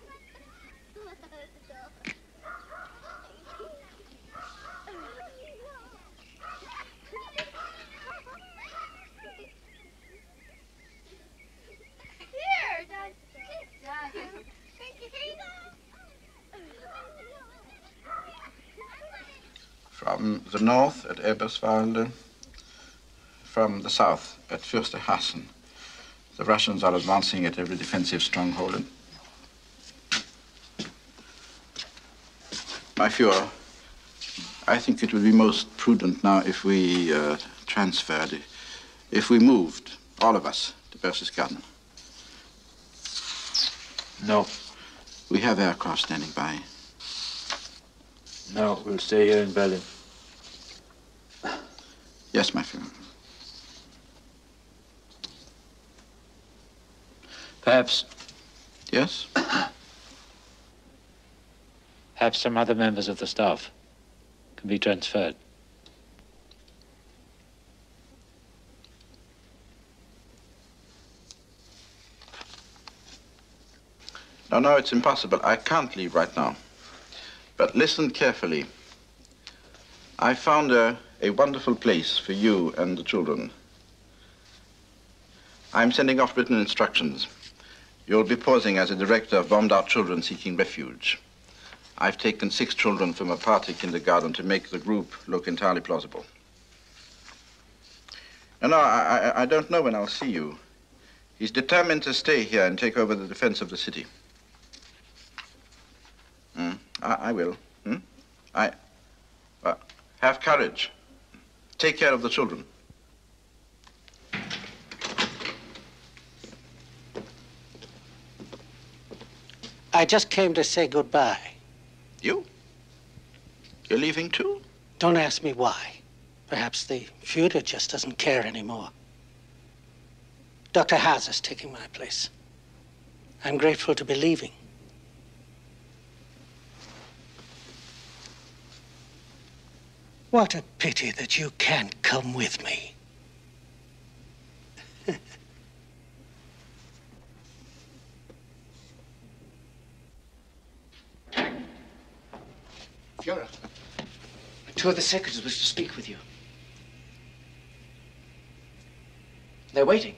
From the north at Eberswalde, from the south at Fürstehassen. The Russians are advancing at every defensive stronghold. My Führer, I think it would be most prudent now if we transferred, if we moved, all of us, to Berchtesgaden. No. We have aircraft standing by. No, we'll stay here in Berlin. Yes, my Führer. Perhaps. Yes? Perhaps some other members of the staff can be transferred. No, it's impossible. I can't leave right now. But listen carefully. I found a wonderful place for you and the children. I'm sending off written instructions. You'll be posing as a director of bombed-out children seeking refuge. I've taken 6 children from a party kindergarten to make the group look entirely plausible. No, I don't know when I'll see you. He's determined to stay here and take over the defense of the city. I will. Have courage. Take care of the children. I just came to say goodbye. You? You're leaving too? Don't ask me why. Perhaps the Führer just doesn't care anymore. Dr. Hauser's taking my place. I'm grateful to be leaving. What a pity that you can't come with me. Führer, 2 of the secretaries wish to speak with you. They're waiting.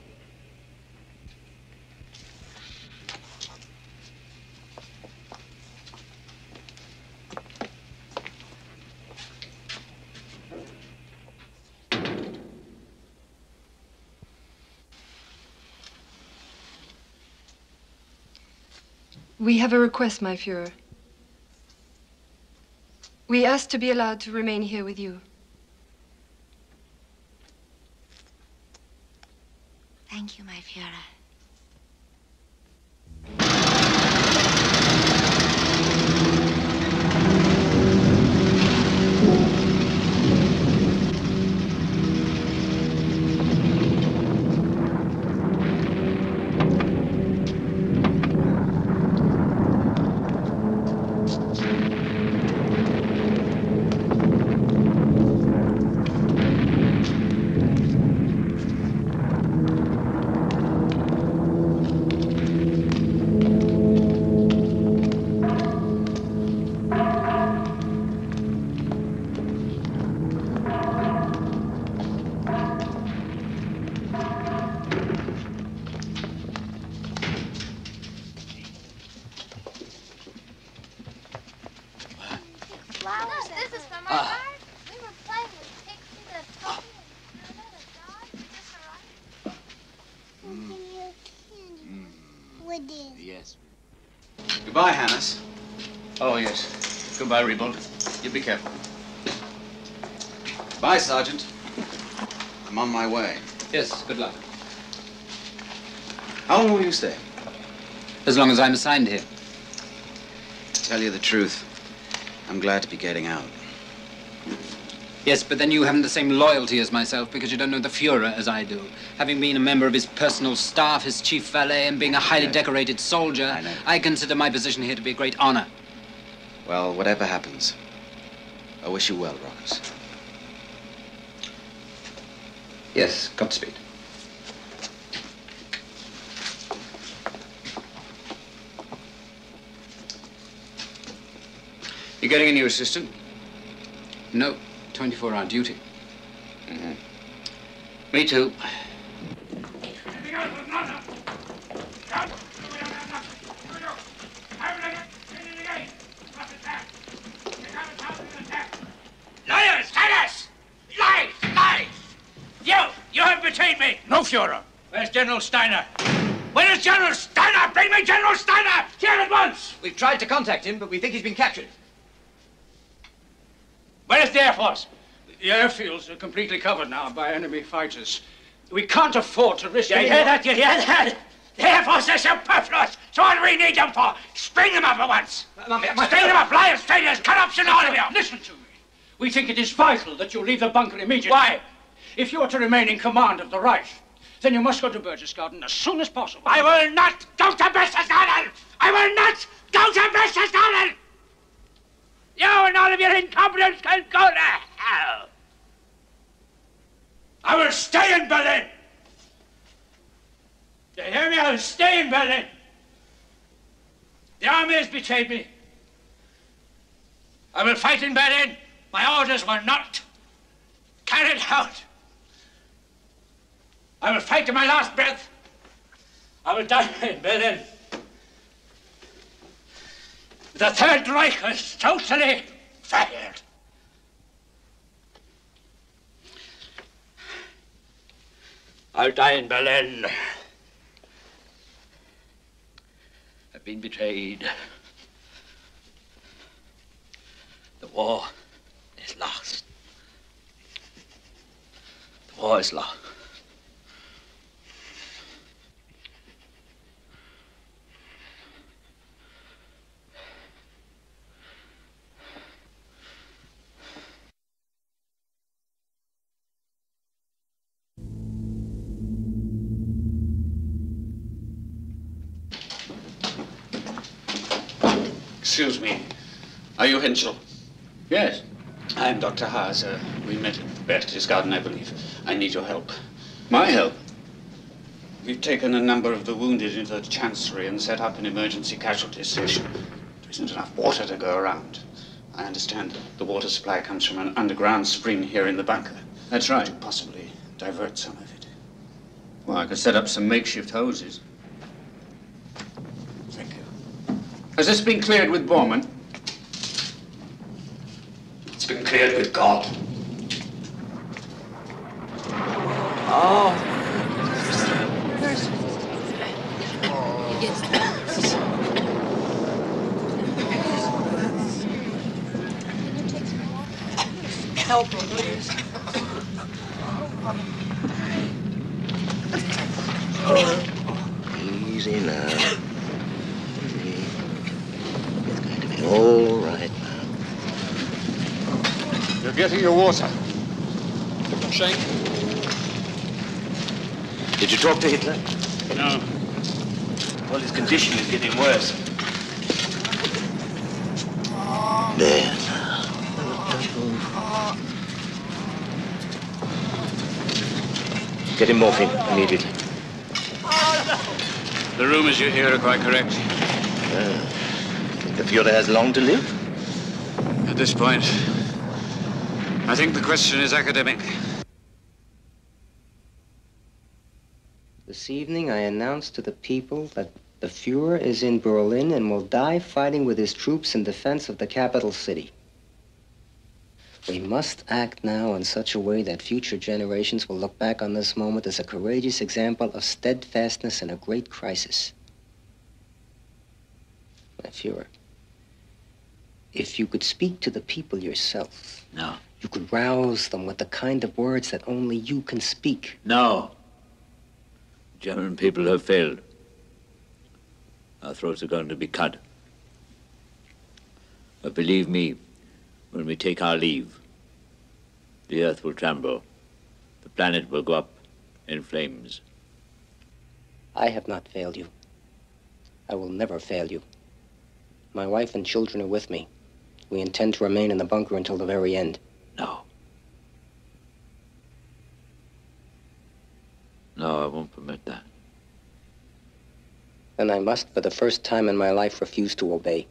We have a request, my Führer. We asked to be allowed to remain here with you. Thank you, my Führer. Yes. Goodbye, Hannes. Oh, yes. Goodbye, Rebold. You be careful. Bye, Sergeant. I'm on my way. Yes, good luck. How long will you stay? As long as I'm assigned here. To tell you the truth, I'm glad to be getting out. Yes, but then you haven't the same loyalty as myself because you don't know the Führer as I do. Having been a member of his personal staff, his chief valet, and being a highly decorated soldier, I consider my position here to be a great honor. Well, whatever happens, I wish you well, Rockers. Yes, Godspeed. You getting a new assistant? No, 24-hour duty. Mm-hmm. Me too. Liars! Liars! Lies! Lies! You have betrayed me! No, Führer. Where's General Steiner? Where is General Steiner? Bring me General Steiner! Here at once! We've tried to contact him, but we think he's been captured. Where's the Air Force? The airfields are completely covered now by enemy fighters. We can't afford to risk You hear that? You hear that? The Air Force is superfluous. So what do we need them for? Spring them up at once. Spring them up, liars, traitors, corruption, all of you. Listen to me. We think it is vital that you leave the bunker immediately. Why? If you are to remain in command of the Reich, then you must go to Berchtesgaden as soon as possible. I will not go to Berchtesgaden! I will not go to Berchtesgaden! You and all of your incompetence can go to hell! I will stay in Berlin! You hear me? I will stay in Berlin! The army has betrayed me. I will fight in Berlin. My orders were not carried out. I will fight to my last breath. I will die in Berlin. The Third Reich is totally failed. I'll die in Berlin. I've been betrayed. The war is lost. The war is lost. Excuse me. Are you Henschel? Yes. I'm Dr. Haas. We met at Berchtesgaden, I believe. I need your help. My help? We've taken a number of the wounded into the Chancery and set up an emergency casualty station. There isn't enough water to go around. I understand the water supply comes from an underground spring here in the bunker. That's right. To possibly divert some of it. Well, I could set up some makeshift hoses. Thank you. Has this been cleared with Bormann? It's been cleared with God. Oh. help him, please. Easy now. Easy. It's going to be all right now. You're getting your water. Shake. Did you talk to Hitler? No. Well, his condition is getting worse. There. Get him morphine immediately. The rumors you hear are quite correct. Think the Fuhrer has long to live? At this point, I think the question is academic. This evening, I announce to the people that the Fuhrer is in Berlin and will die fighting with his troops in defense of the capital city. We must act now in such a way that future generations will look back on this moment as a courageous example of steadfastness in a great crisis. My Fuhrer, if you could speak to the people yourself, No. you could rouse them with the kind of words that only you can speak. No. German people have failed. Our throats are going to be cut. But believe me, when we take our leave, the earth will tremble. The planet will go up in flames. I have not failed you. I will never fail you. My wife and children are with me. We intend to remain in the bunker until the very end. No. No, I won't permit that. Then I must, for the first time in my life, refuse to obey.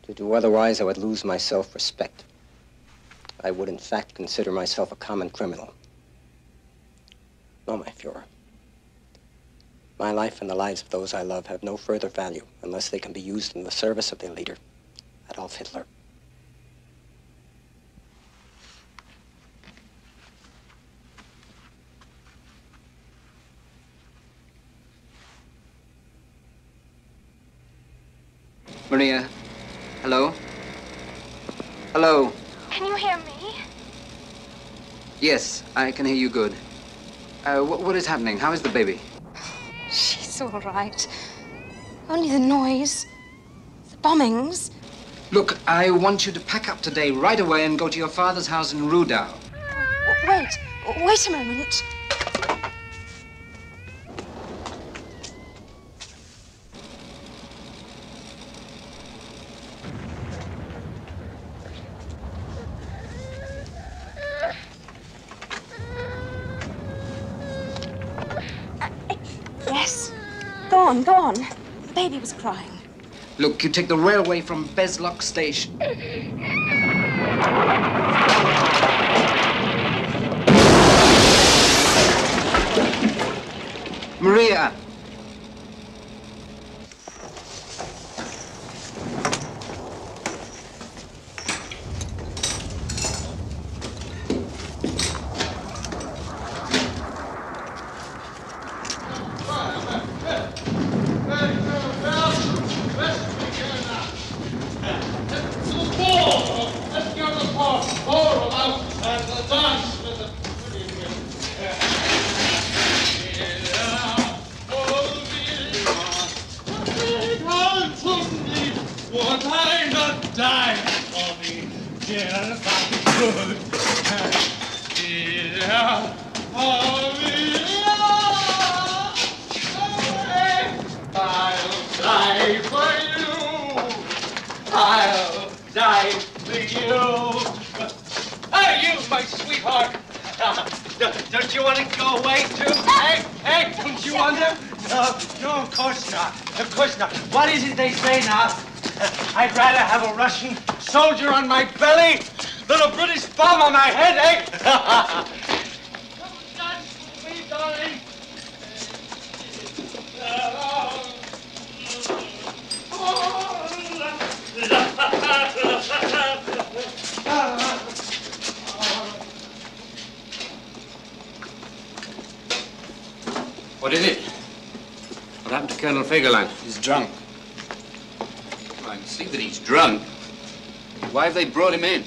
To do otherwise, I would lose my self-respect. I would, in fact, consider myself a common criminal. No, my Fuhrer. My life and the lives of those I love have no further value unless they can be used in the service of their leader, Adolf Hitler. Maria, hello? Hello? Can you hear me? Yes, I can hear you good. What is happening? How is the baby? She's all right. Only the noise, the bombings. Look, I want you to pack up today right away and go to your father's house in Rudau. Wait a moment. Yes. Go on. The baby was crying. Look, you take the railway from Bezlock Station. Maria! Don't you want to go away, too? Hey, don't you want to? No, of course not. Of course not. What is it they say now? I'd rather have a Russian soldier on my belly than a British bomb on my head, eh? Come dance with me, darling. What is it? What happened to Colonel Fegelein? He's drunk. I can see that he's drunk. Why have they brought him in?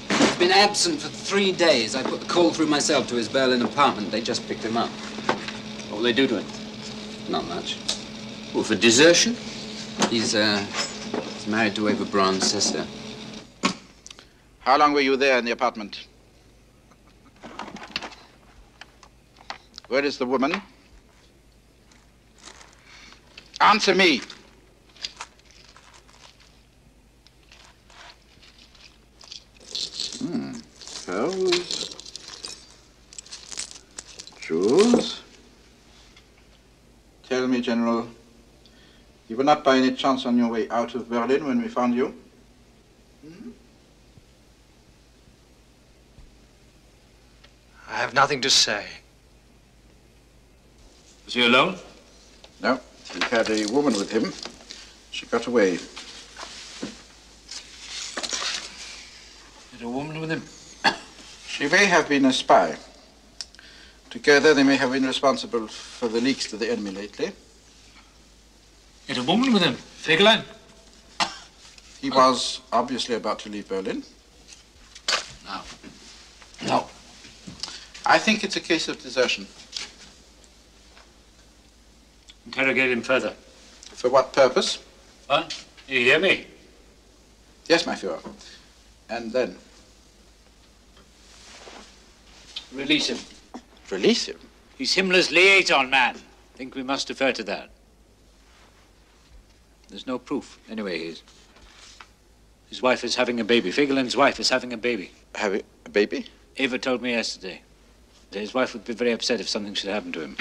He's been absent for 3 days. I put the call through myself to his Berlin apartment. They just picked him up. What will they do to him? Not much. Well, for desertion? He's married to Eva Braun's sister. How long were you there in the apartment? Where is the woman? Answer me. Pearls. Jewels. Tell me, General, you were not by any chance on your way out of Berlin when we found you? I have nothing to say. Was he alone? No, he had a woman with him. She got away. Had a woman with him? She may have been a spy. Together, they may have been responsible for the leaks to the enemy lately. Had a woman with him? Fegelein? He was obviously about to leave Berlin. No. No. I think it's a case of desertion. Interrogate him further. For what purpose? What? You hear me? Yes, my Führer. And then? Release him. Release him? He's Himmler's liaison man. I think we must defer to that. There's no proof. Anyway, his wife is having a baby. Fegelein's wife is having a baby. Having a baby? Eva told me yesterday that his wife would be very upset if something should happen to him.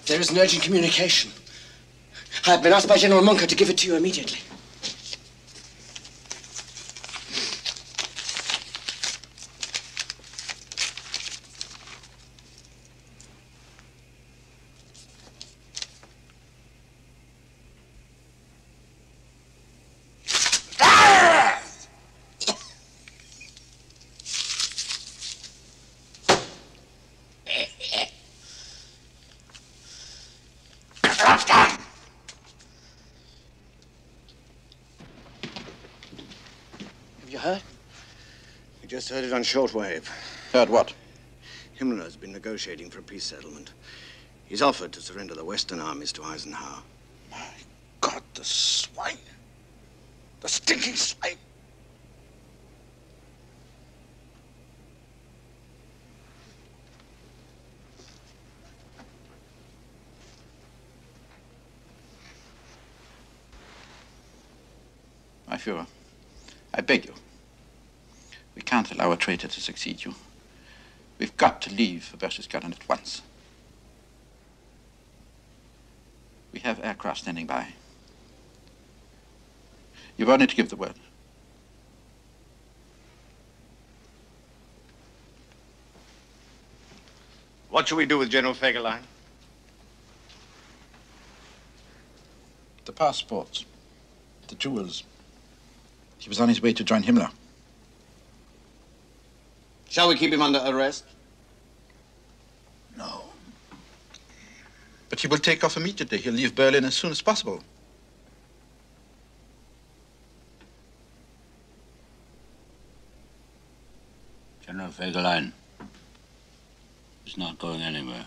There is an urgent communication. I have been asked by General Munker to give it to you immediately. Just heard it on shortwave. Heard what? Himmler has been negotiating for a peace settlement. He's offered to surrender the Western armies to Eisenhower. My God, the swine. The stinking swine. My Führer, I beg you. We can't allow a traitor to succeed you. We've got to leave Berchtesgaden at once. We have aircraft standing by. You've only to give the word. What shall we do with General Fegelein? The passports, the jewels. He was on his way to join Himmler. Shall we keep him under arrest? No. But he will take off immediately. He'll leave Berlin as soon as possible. General Fegelein is not going anywhere.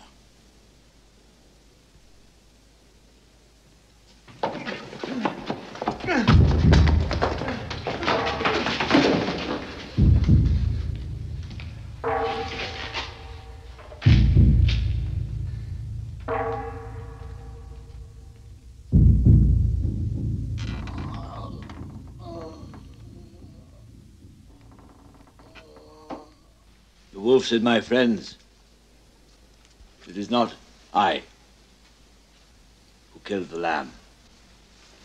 The wolf said, my friends, it is not I who killed the lamb.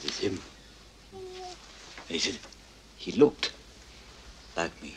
It is him. He said, he looked like me.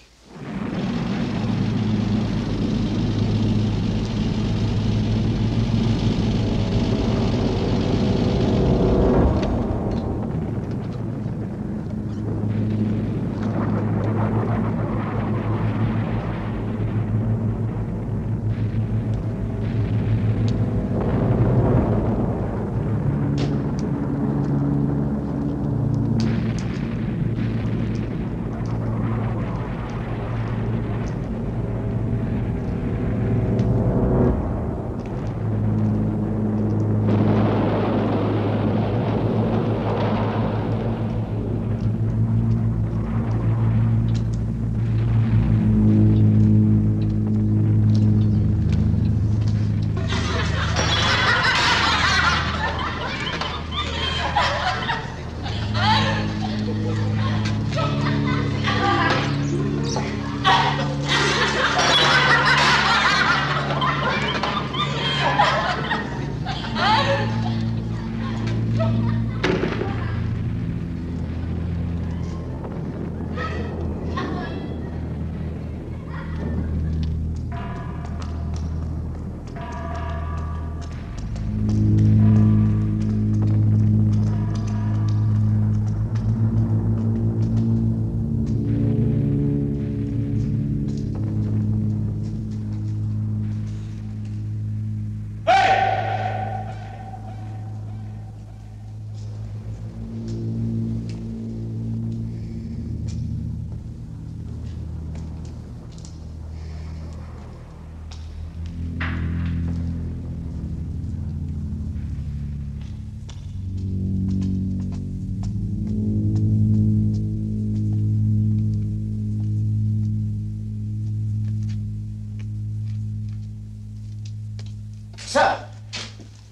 Sir!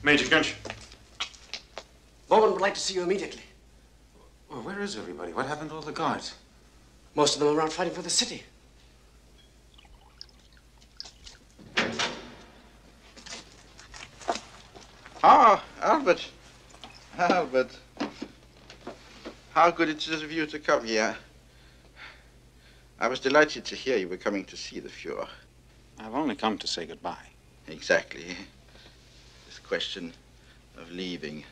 Major Gunch. Bowman would like to see you immediately. Well, where is everybody? What happened to all the guards? Most of them are out fighting for the city. Ah, Albert. Albert. How good it is of you to come here. I was delighted to hear you were coming to see the Fuhrer. I've only come to say goodbye. Exactly. This question of leaving,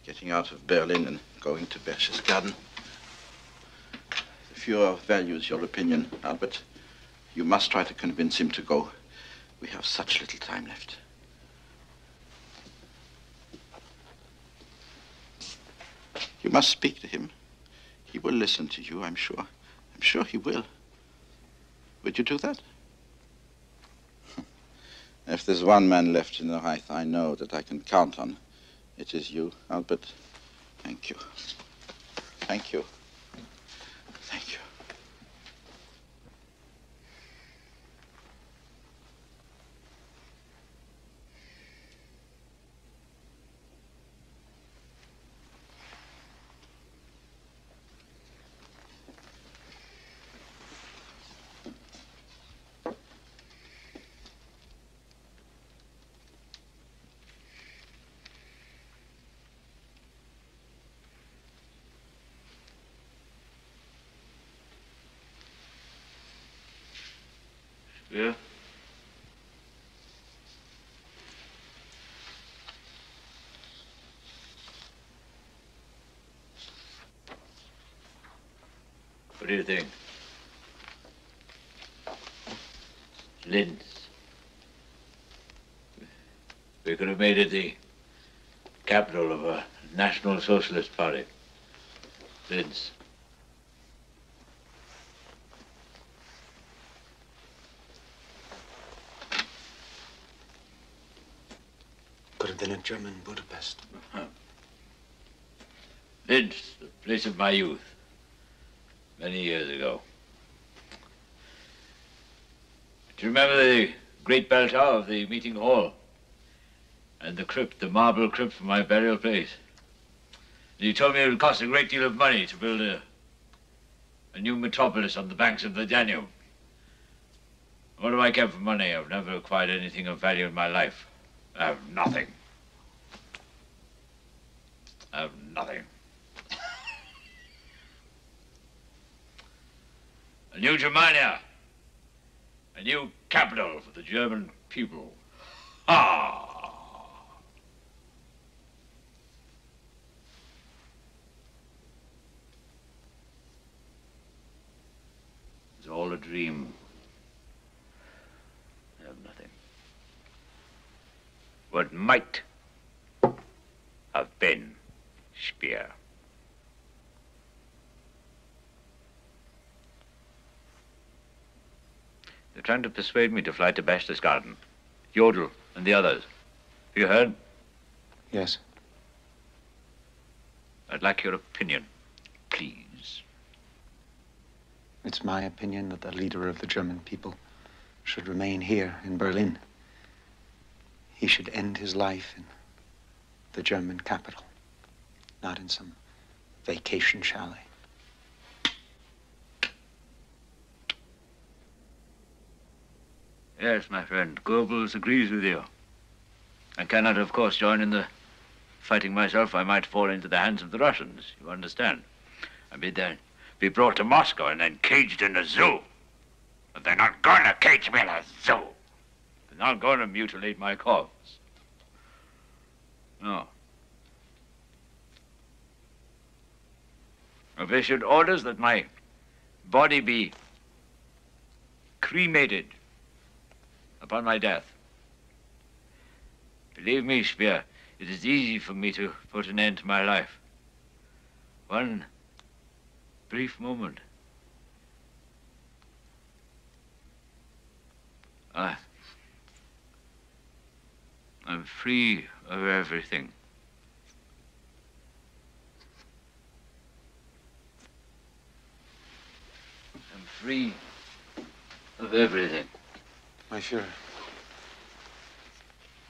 getting out of Berlin and going to Berchtesgaden. The Fuhrer values your opinion, Albert. You must try to convince him to go. We have such little time left. You must speak to him. He will listen to you, I'm sure. I'm sure he will. Would you do that? If there's one man left in the Reich I know that I can count on, it is you, Albert. Thank you. Thank you. Thank you. Yeah? What do you think? Linz. We could have made it the capital of a National Socialist Party. Linz. Could have been a German Budapest. Linz, the place of my youth, many years ago. Do you remember the great bell tower of the meeting hall? And the crypt, the marble crypt for my burial place? And you told me it would cost a great deal of money to build a new metropolis on the banks of the Danube. What have I kept for money? I've never acquired anything of value in my life. I have nothing. I have nothing. A new Germania. A new capital for the German people. Ah! It's all a dream. I have nothing. What might have been Speer. They're trying to persuade me to fly to Berchtesgaden. Jodl and the others. Have you heard? Yes. I'd like your opinion, please. It's my opinion that the leader of the German people should remain here in Berlin. He should end his life in the German capital, not in some vacation chalet. Yes, my friend, Goebbels agrees with you. I cannot, of course, join in the fighting myself. I might fall into the hands of the Russians, you understand. I'd be brought to Moscow and then caged in a zoo. But they're not going to cage me in a zoo. They're not going to mutilate my corpse. No. If they issued orders that my body be cremated upon my death, believe me, Speer, it is easy for me to put an end to my life. One brief moment. I'm free of everything. I'm free of everything. My Führer,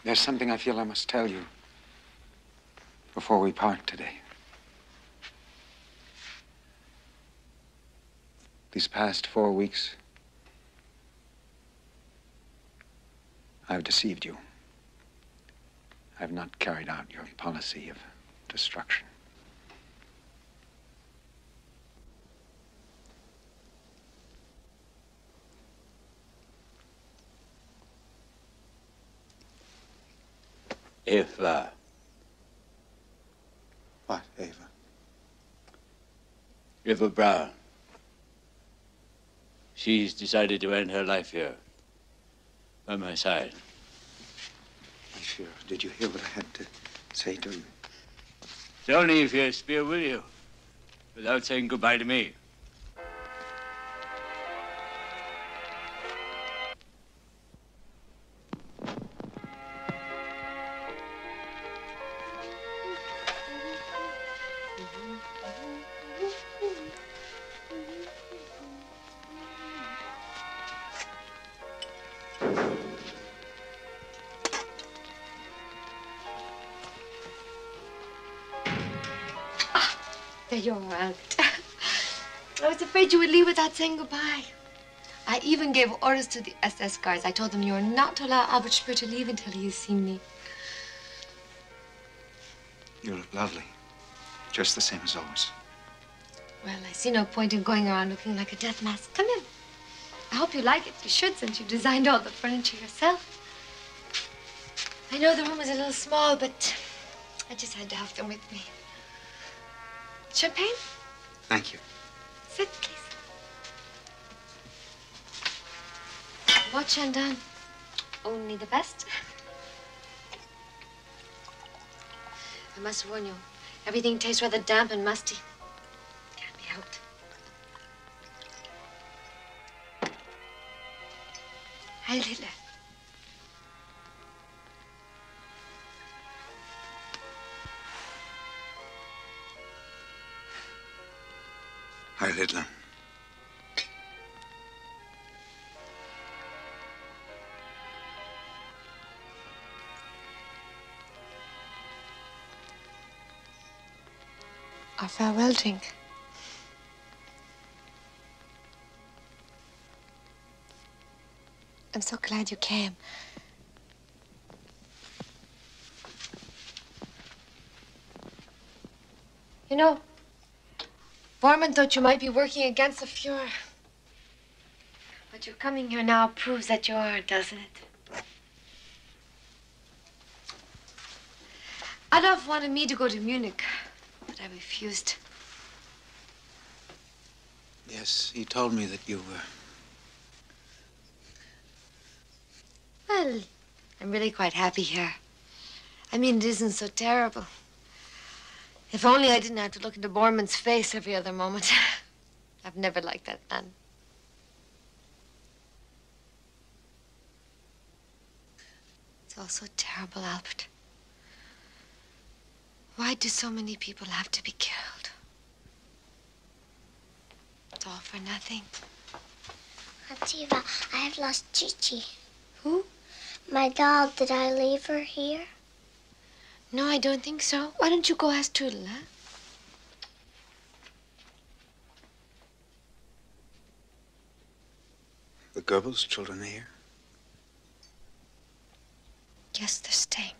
There's something I feel I must tell you before we part today. These past 4 weeks, I've deceived you. I've not carried out your policy of destruction. Eva. What, Eva? Eva Brown. She's decided to end her life here, by my side. Monsieur, did you hear what I had to say to you? Don't leave here, Spear, will you? Without saying goodbye to me. You're out. I was afraid you would leave without saying goodbye. I even gave orders to the SS guards. I told them you are not to allow Albert Speer to leave until he has seen me. You look lovely. Just the same as always. Well, I see no point in going around looking like a death mask. Come in. I hope you like it. You should, since you designed all the furniture yourself. I know the room is a little small, but I just had to have them with me. Champagne? Thank you. Sit, please. Watch and done. Only the best. I must warn you, everything tastes rather damp and musty. Can't be helped. Heil Hitler. Heil Hitler. Our farewell drink. I'm so glad you came. You know, Bormann thought you might be working against the Fuhrer. But your coming here now proves that you are, doesn't it? Adolf wanted me to go to Munich, but I refused. Yes, he told me that you were. Well, I'm really quite happy here. I mean, it isn't so terrible. If only I didn't have to look into Bormann's face every other moment. I've never liked that man. It's all so terrible, Albert. Why do so many people have to be killed? It's all for nothing. Auntie Eva, I have lost Chichi. Who? My doll. Did I leave her here? No, I don't think so. Why don't you go ask Toodle, huh? The Goebbels children are here? Yes, they're staying.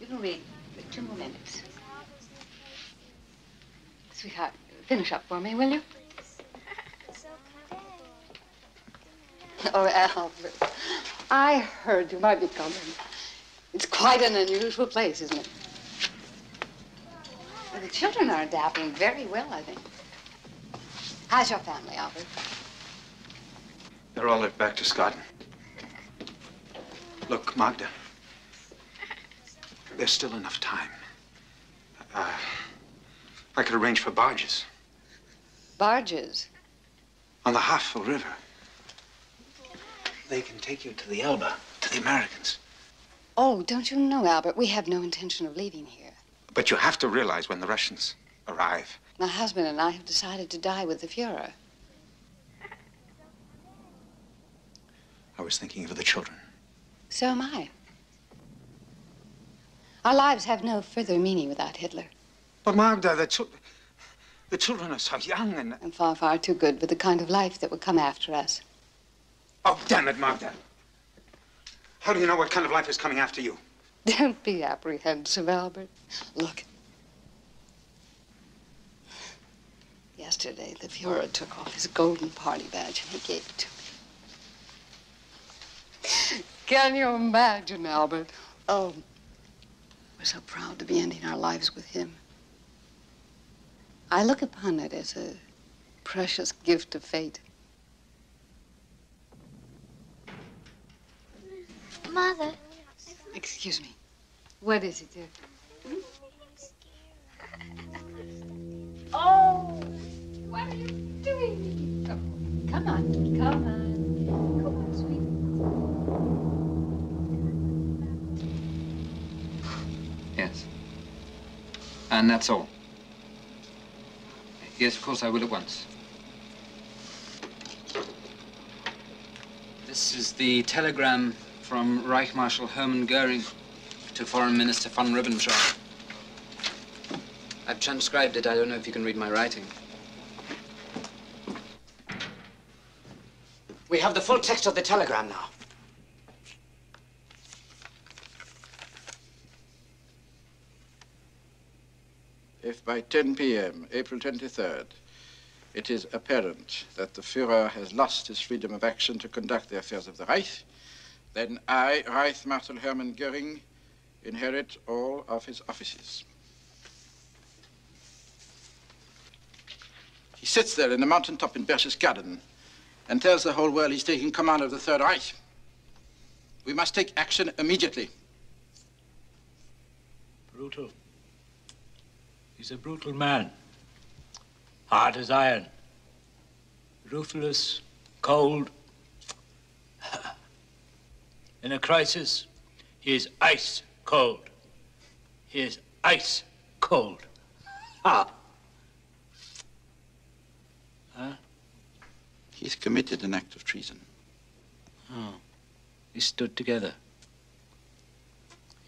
You can wait for 2 more minutes. Sweetheart, finish up for me, will you? Oh, Albert, I heard you might be coming. It's quite an unusual place, isn't it? Well, the children are adapting very well, I think. How's your family, Albert? They're all back to Scotland. Look, Magda, there's still enough time. I could arrange for barges. Barges? On the Havel River. They can take you to the Elba, to the Americans. Oh, don't you know, Albert, we have no intention of leaving here. But you have to realize when the Russians arrive. My husband and I have decided to die with the Fuhrer. I was thinking of the children. So am I. Our lives have no further meaning without Hitler. But Magda, the children are so young and far, far too good for the kind of life that would come after us. Oh, damn it, Magda. How do you know what kind of life is coming after you? Don't be apprehensive, Albert. Look. Yesterday, the Fuhrer took off his golden party badge and he gave it to me. Can you imagine, Albert? Oh, we're so proud to be ending our lives with him. I look upon it as a precious gift of fate. Mother. Excuse me. What is it, dear? Oh, what are you doing? Come on, come on. Come on, sweetie. Yes. And that's all. Yes, of course I will at once. This is the telegram from Reich Marshal Hermann Goering to Foreign Minister von Ribbentrop. I've transcribed it. I don't know if you can read my writing. We have the full text of the telegram now. If by 10 p.m., April 23rd, it is apparent that the Führer has lost his freedom of action to conduct the affairs of the Reich, then I, Reich Marshal Hermann Goering, inherit all of his offices. He sits there in the mountaintop in Berchtesgaden and tells the whole world he's taking command of the Third Reich. We must take action immediately. Brutal. He's a brutal man. Hard as iron. Ruthless, cold. In a crisis, he is ice cold. He is ice cold. Ha! Huh? He's committed an act of treason. Oh. We stood together.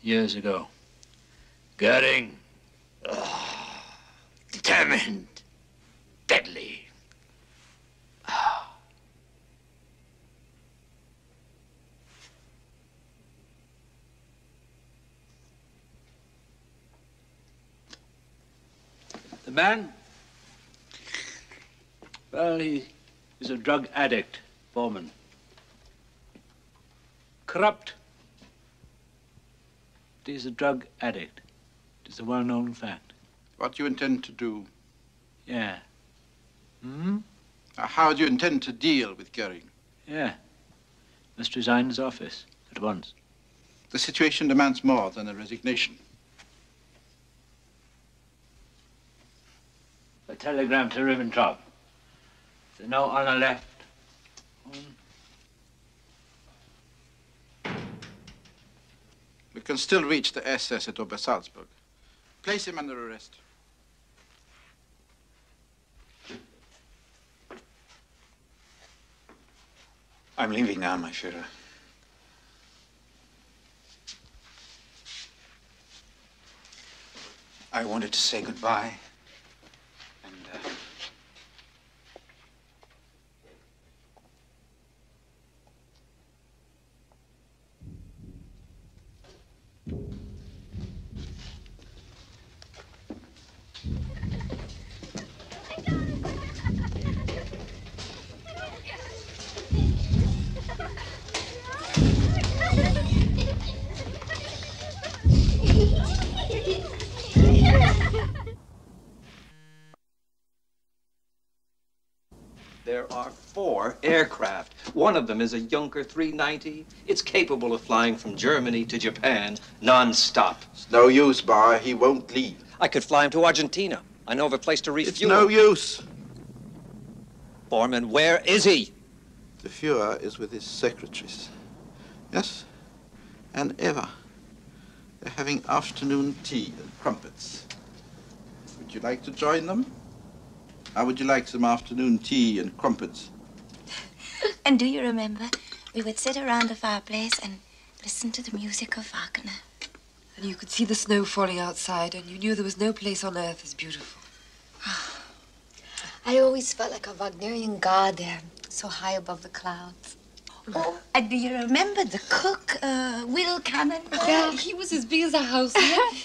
Years ago. Goering. Oh. Determined. Deadly. Oh. The man? Well, he is a drug addict, Bormann. Corrupt. But he's a drug addict. It is a well-known fact. What do you intend to do? Yeah. Hmm? How do you intend to deal with Goering? Yeah. Must resign his office at once. The situation demands more than a resignation. A telegram to Ribbentrop. There's no honor left. We can still reach the SS at Obersalzberg. Place him under arrest. I'm leaving now, my Führer. I wanted to say goodbye. There are 4 aircraft. One of them is a Junker 390. It's capable of flying from Germany to Japan non-stop. It's no use, Bar. He won't leave. I could fly him to Argentina. I know of a place to refuel. It's no use. Bormann, where is he? The Führer is with his secretaries. Yes? And Eva. They're having afternoon tea and crumpets. Would you like to join them? How would you like some afternoon tea and crumpets? And do you remember, we would sit around the fireplace and listen to the music of Wagner. And you could see the snow falling outside, and you knew there was no place on earth as beautiful. I always felt like a Wagnerian god there, so high above the clouds. Oh, and do you remember the cook, Will Cannon? Yeah, he was as big as a house.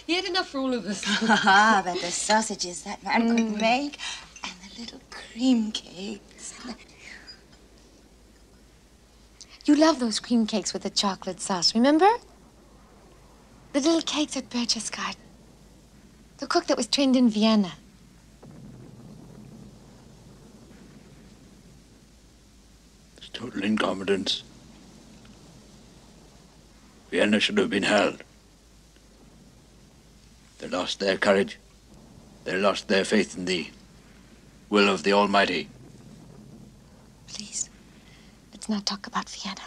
He had enough for all of us. Ah, but the sausages that man could make, and the little cream cakes. You love those cream cakes with the chocolate sauce, remember? The little cakes at Birch's garden. The cook that was trained in Vienna. It's total incompetence. Vienna should have been held. They lost their courage. They lost their faith in the will of the Almighty. Please, let's not talk about Vienna.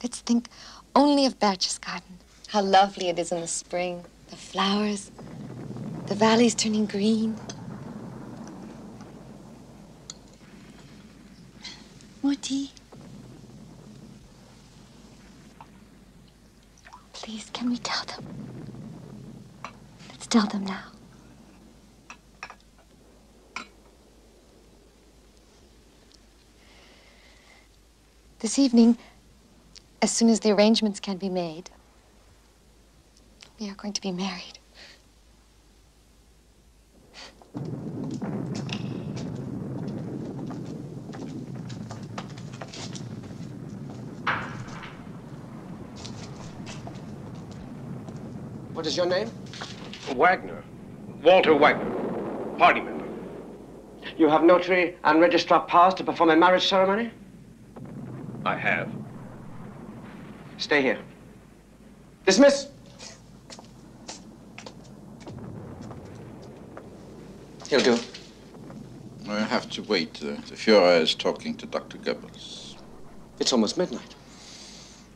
Let's think only of Birch's garden. How lovely it is in the spring. The flowers, the valleys turning green. More tea? Please, can we tell them? Let's tell them now. This evening, as soon as the arrangements can be made, we are going to be married. What is your name? Wagner. Walter Wagner. Party member. You have notary and registrar powers to perform a marriage ceremony? I have. Stay here. Dismiss. He'll do. I have to wait. The Führer is talking to Dr. Goebbels. It's almost midnight.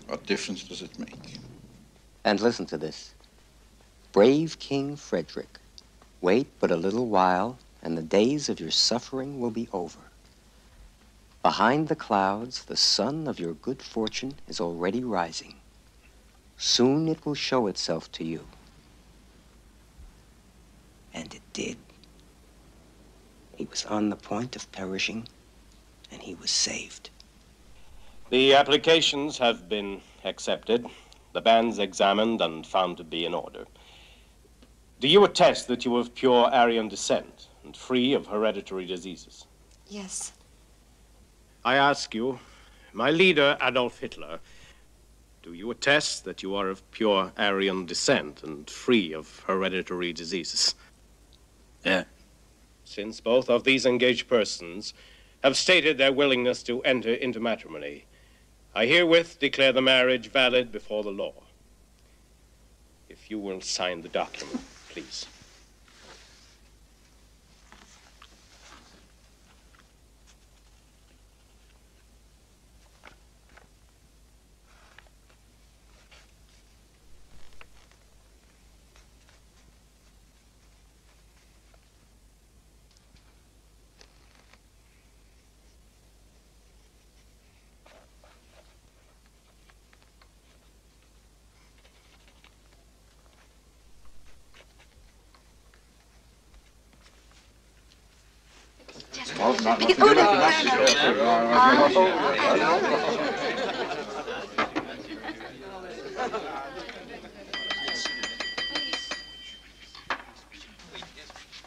What difference does it make? And listen to this. Brave King Frederick, wait but a little while, and the days of your suffering will be over. Behind the clouds, the sun of your good fortune is already rising. Soon it will show itself to you. And it did. He was on the point of perishing, and he was saved. The applications have been accepted, the banns examined and found to be in order. Do you attest that you are of pure Aryan descent and free of hereditary diseases? Yes. I ask you, my leader, Adolf Hitler, do you attest that you are of pure Aryan descent and free of hereditary diseases? Yeah. Since both of these engaged persons have stated their willingness to enter into matrimony, I herewith declare the marriage valid before the law. If you will sign the document, please.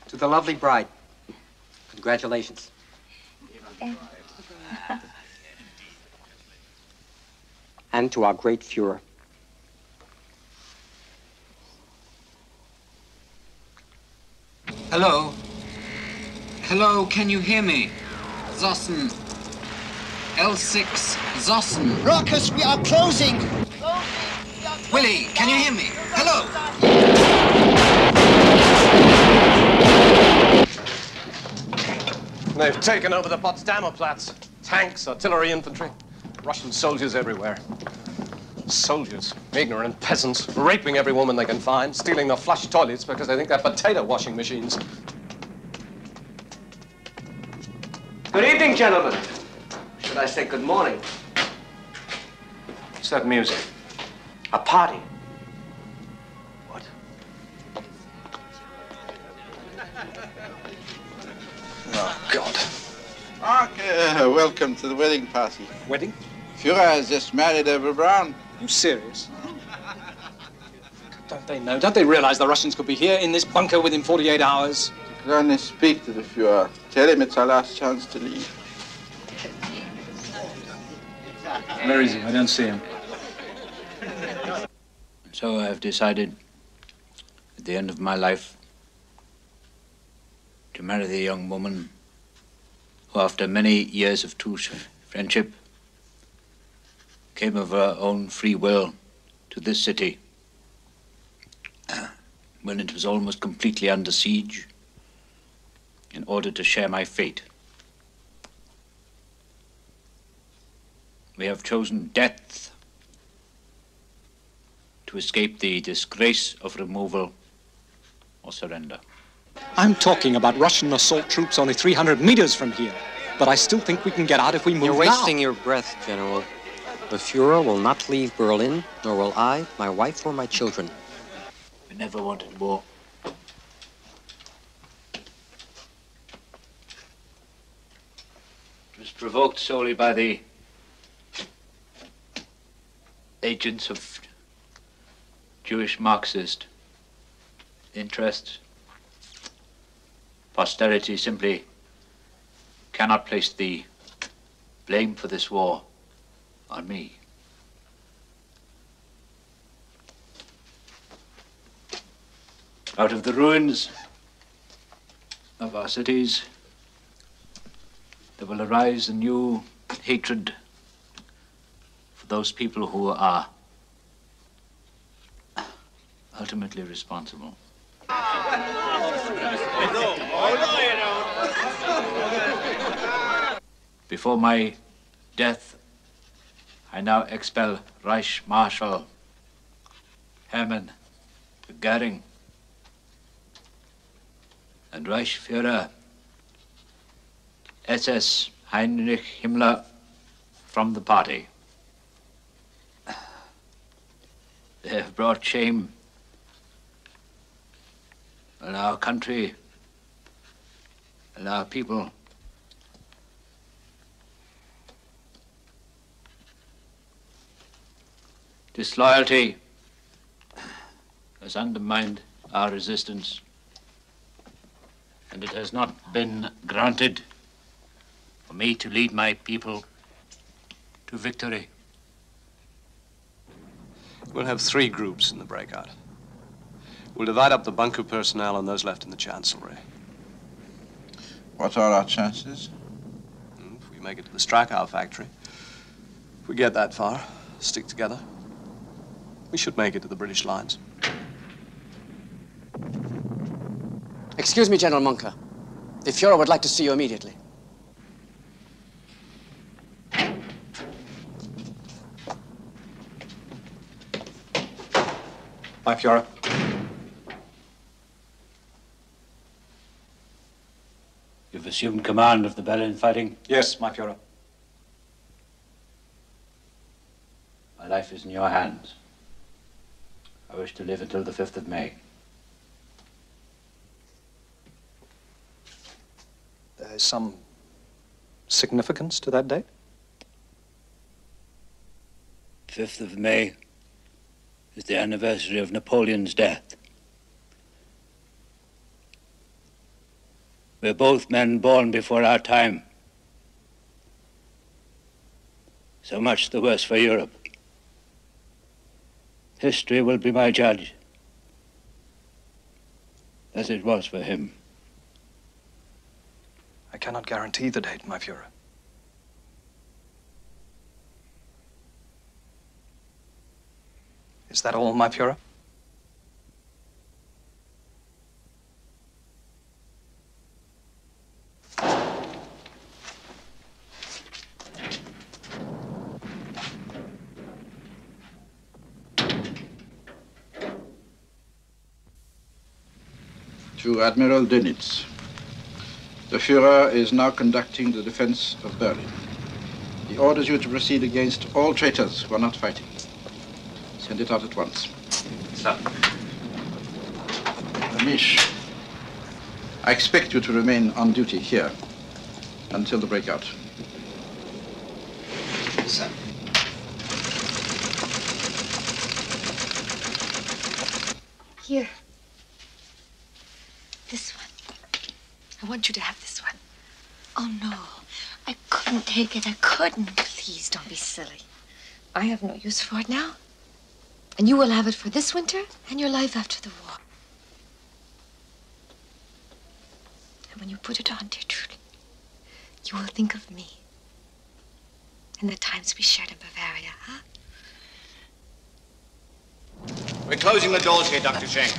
To the lovely bride, congratulations. And to our great Führer. Hello? Hello, can you hear me? Zossen. L6, Zossen. Ruckus, we are closing. Willie, can you hear me? Hello? They've taken over the Potsdamer Platz. Tanks, artillery, infantry. Russian soldiers everywhere. Soldiers, ignorant peasants, raping every woman they can find, stealing their flush toilets because they think they're potato washing machines. Good evening, gentlemen. Should I say good morning? What's that music? A party. What? Oh, God. Okay, welcome to the wedding party. Wedding? Führer has just married Eva Braun. You serious? Don't they know? Don't they realize the Russians could be here in this bunker within 48 hours? You can only speak to the Führer. Tell him it's our last chance to leave. Where is he? I don't see him. So I have decided, at the end of my life, to marry the young woman who, after many years of true friendship, came of her own free will to this city when it was almost completely under siege, in order to share my fate. We have chosen death to escape the disgrace of removal or surrender. I'm talking about Russian assault troops only 300 meters from here, but I still think we can get out if we move You're now. wasting your breath, General. The Führer will not leave Berlin, nor will I, my wife, or my children. We never wanted war. It was provoked solely by the agents of Jewish Marxist interests. Posterity simply cannot place the blame for this war on me. Out of the ruins of our cities, there will arise a new hatred for those people who are ultimately responsible. Before my death, I now expel Reich Marshal Hermann Göring and Reichsführer SS Heinrich Himmler from the party. They have brought shame on our country and our people. Disloyalty has undermined our resistance, and it has not been granted for me to lead my people to victory. We'll have 3 groups in the breakout. We'll divide up the bunker personnel and those left in the chancellery. What are our chances? If we make it to the Strachau factory, if we get that far, stick together, we should make it to the British lines. Excuse me, General Munker. The Führer would like to see you immediately. My Führer. You've assumed command of the Berlin fighting? Yes, my Führer. My life is in your hands. I wish to live until the 5th of May. There is some significance to that date? 5th of May is the anniversary of Napoleon's death. We're both men born before our time. So much the worse for Europe. History will be my judge, as it was for him. I cannot guarantee the date, my Führer. Is that all, my Führer? To Admiral Dönitz. The Führer is now conducting the defense of Berlin. He orders you to proceed against all traitors who are not fighting. Send it out at once. Sir. Amish, I expect you to remain on duty here until the breakout. Sir. Here. This one. I want you to have this one. Oh, no. I couldn't take it. I couldn't. Please don't be silly. I have no use for it now. And you will have it for this winter and your life after the war. And when you put it on, dear Trudy, you will think of me and the times we shared in Bavaria, huh? We're closing the doors here, Dr. Schenk.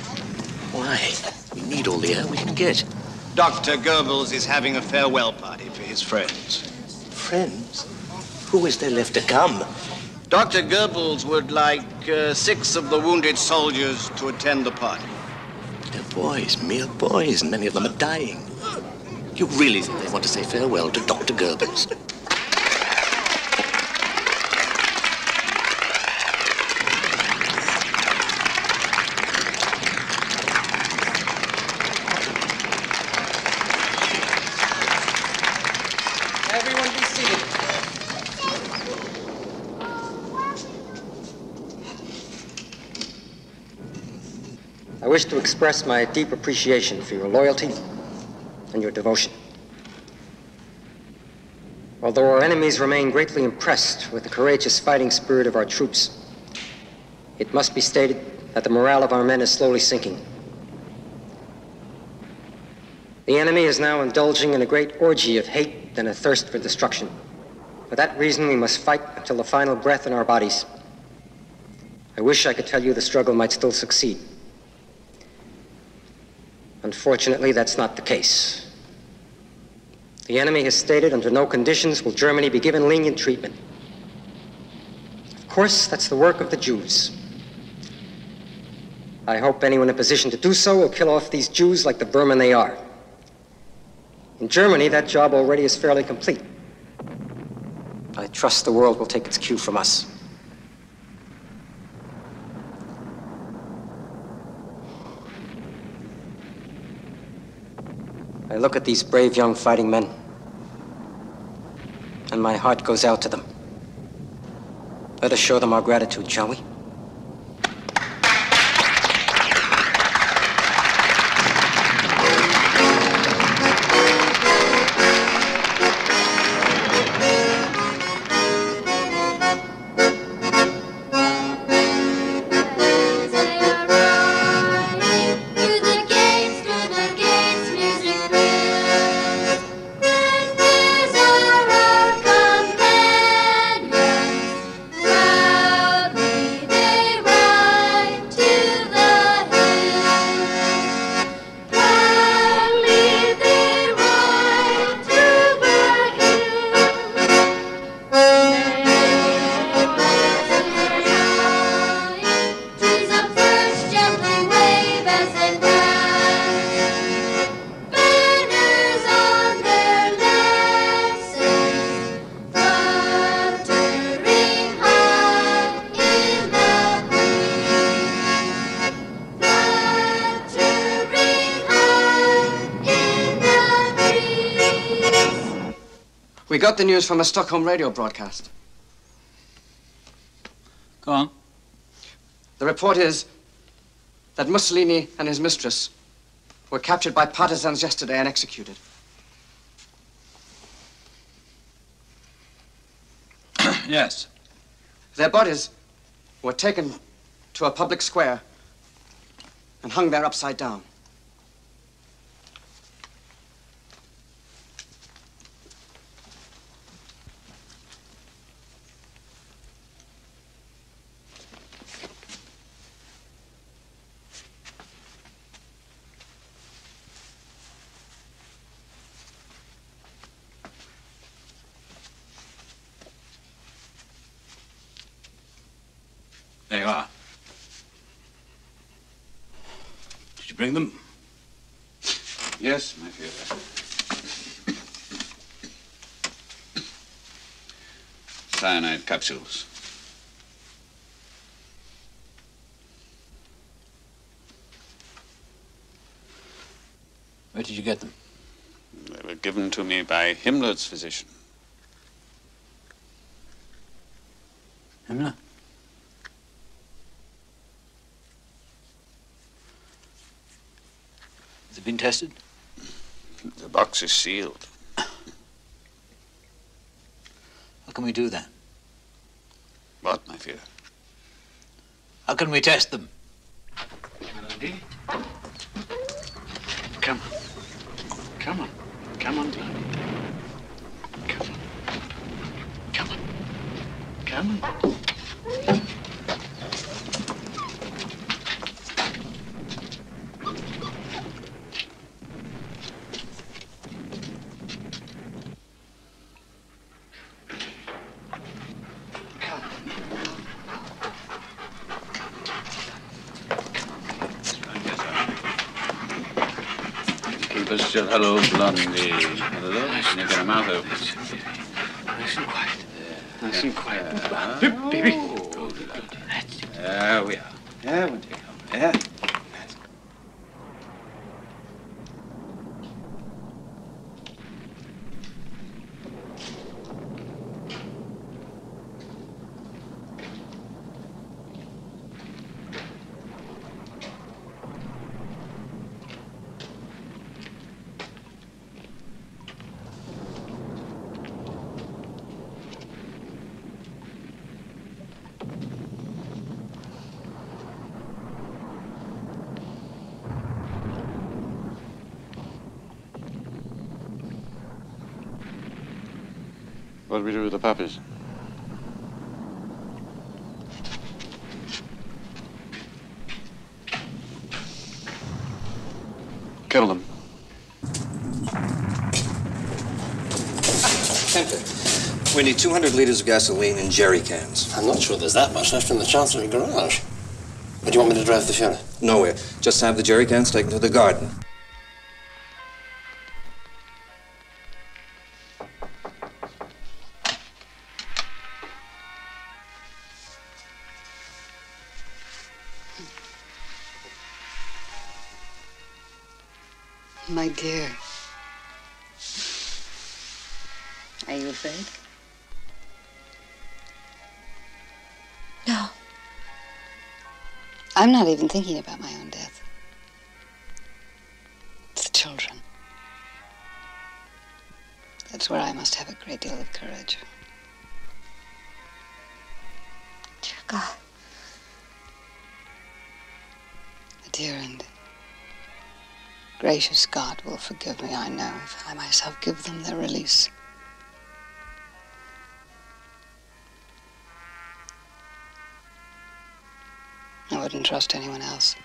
Why? We need all the air we can get. Dr. Goebbels is having a farewell party for his friends. Friends? Who is there left to come? Dr. Goebbels would like 6 of the wounded soldiers to attend the party. They're boys, mere boys, and many of them are dying. You really think they want to say farewell to Dr. Goebbels? Everyone be seated. I wish to express my deep appreciation for your loyalty and your devotion. Although our enemies remain greatly impressed with the courageous fighting spirit of our troops, it must be stated that the morale of our men is slowly sinking. The enemy is now indulging in a great orgy of hate and a thirst for destruction. For that reason, we must fight until the final breath in our bodies. I wish I could tell you the struggle might still succeed. Unfortunately, that's not the case. The enemy has stated under no conditions will Germany be given lenient treatment. Of course, that's the work of the Jews. I hope anyone in a position to do so will kill off these Jews like the vermin they are. In Germany, that job already is fairly complete. I trust the world will take its cue from us. I look at these brave young fighting men, and my heart goes out to them. Let us show them our gratitude, shall we? We got the news from a Stockholm radio broadcast. Go on. The report is that Mussolini and his mistress were captured by partisans yesterday and executed. Yes. Their bodies were taken to a public square and hung there upside down. There you are. Did you bring them? Yes, my Führer. Cyanide capsules. Where did you get them? They were given to me by Himmler's physician. Himmler? Has it been tested? The box is sealed. How can we do that? What, my Führer? How can we test them? Melody? Come on. Come on. Come on, Melody. Come on. Come on. Come on. Still, hello, Blondie. Hello, can you get her mouth open? Nice and quiet. Nice and quiet. Baby. There we are. Yeah, we'll take her. Yeah. What do we do with the puppies? Kill them. Tempted. We need 200 liters of gasoline in jerry cans. I'm not sure there's that much left in the Chancellery garage. Where do you want me to drive the Führer? Nowhere. Just have the jerry cans taken to the garden. My dear. Are you afraid? No. I'm not even thinking about my own death. It's the children. That's where I must have a great deal of courage. Dear God. A dear and gracious God will forgive me, I know, if I myself give them their release. I wouldn't trust anyone else.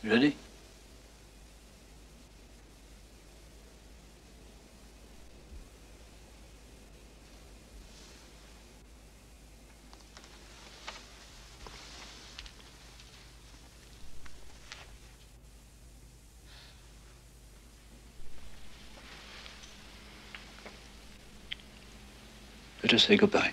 Ready? Let us say goodbye.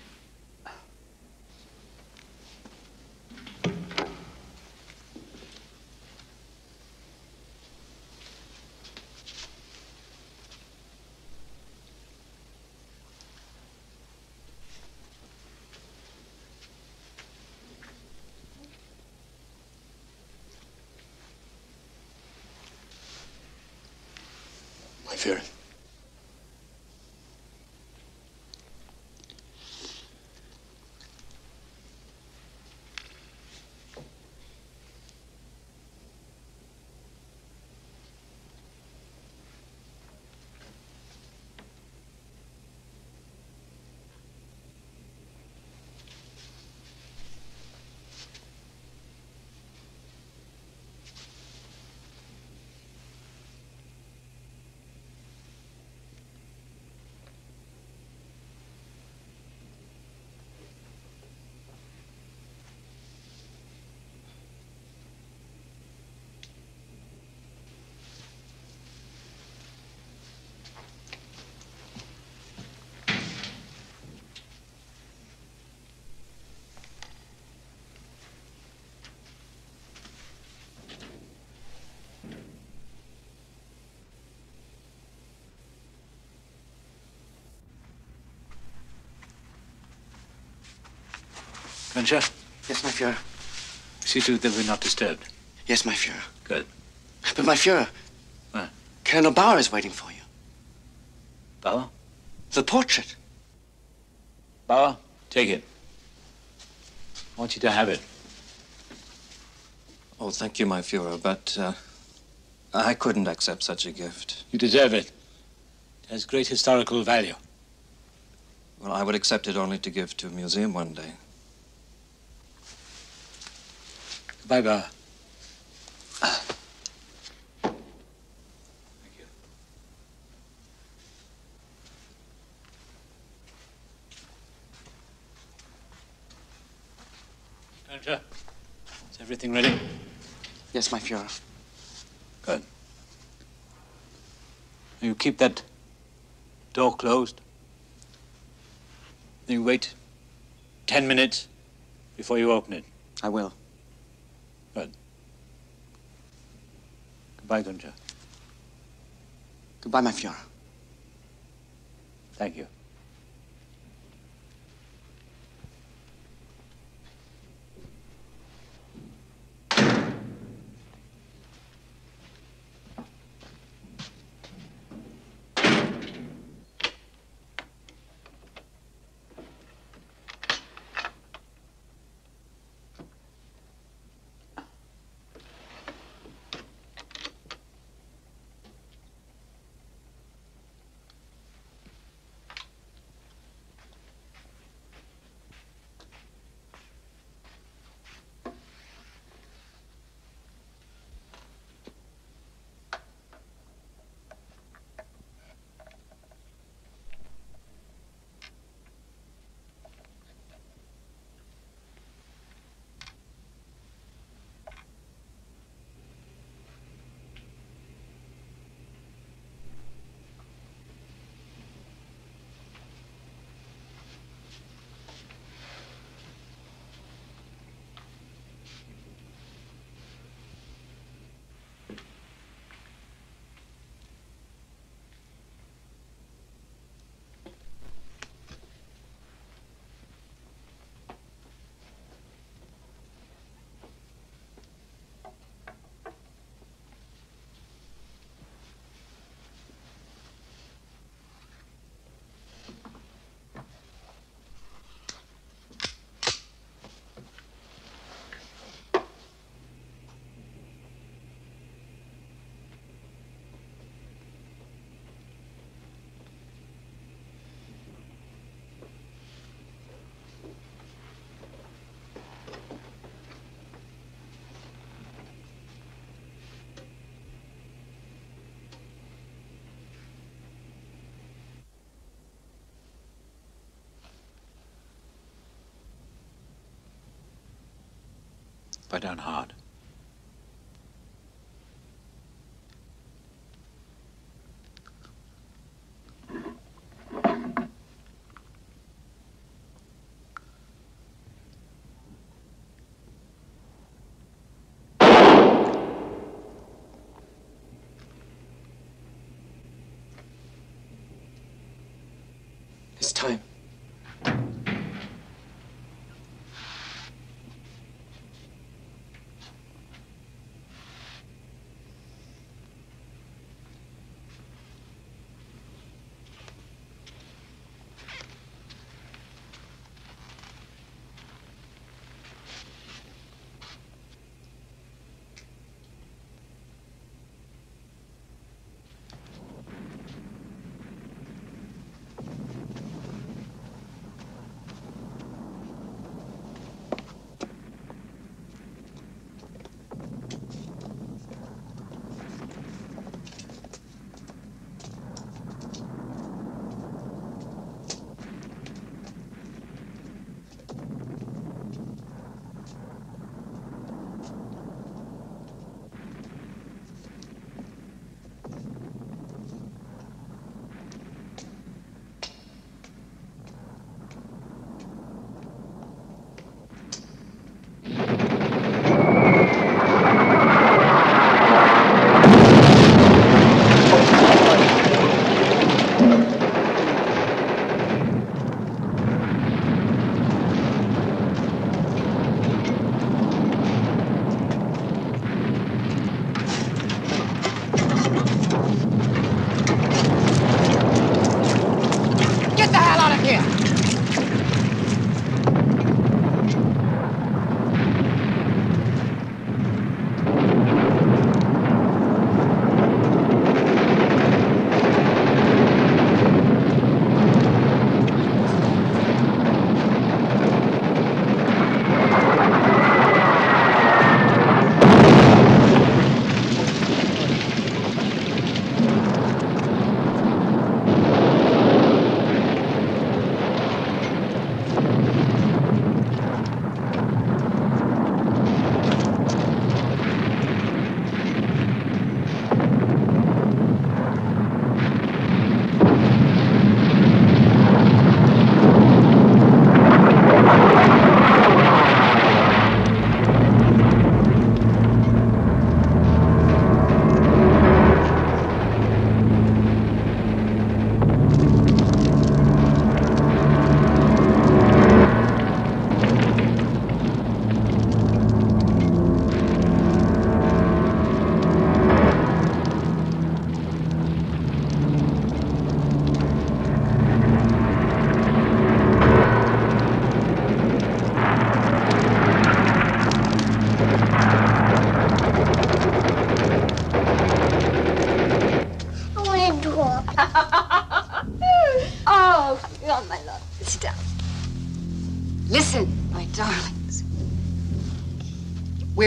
My Führer. Gunsher? Yes, my Führer. See to it that we're not disturbed. Yes, my Führer. Good. But my Führer, What? Colonel Bauer is waiting for you. Bauer? The portrait. Bauer, take it. I want you to have it. Oh, thank you, my Führer, but I couldn't accept such a gift. You deserve it. It has great historical value. Well, I would accept it only to give to a museum one day. Goodbye, Bauer. Gunsher, is everything ready? Yes, my Führer. Good. You keep that door closed. Then you wait 10 minutes before you open it. I will. Good. Goodbye, Gunsher. Goodbye, my Führer. Thank you. Lie down hard. It's time.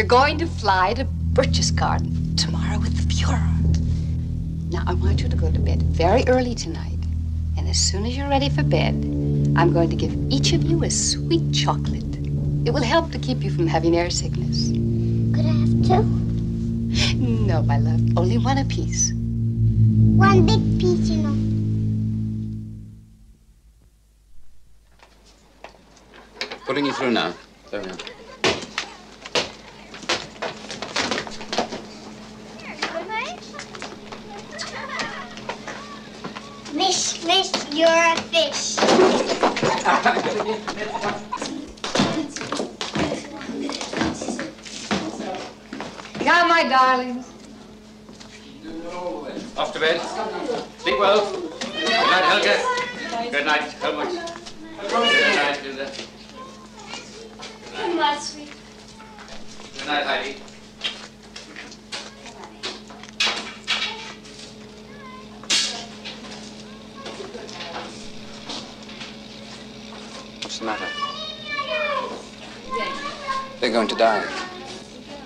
You're going to fly to Berchtesgaden tomorrow with the Fuhrer. Now, I want you to go to bed very early tonight. And as soon as you're ready for bed, I'm going to give each of you a sweet chocolate. It will help to keep you from having air sickness. Could I have two? No, my love. Only one apiece. One big piece, you know. Putting you through now. There we are. Miss, you're a fish. Come, my darlings. Off to bed. Sleep well. Good night, Helga. Good night, Helmut. Good night, Hilda. Good night, sweet. Good night, Heidi. What's the matter? They're going to die.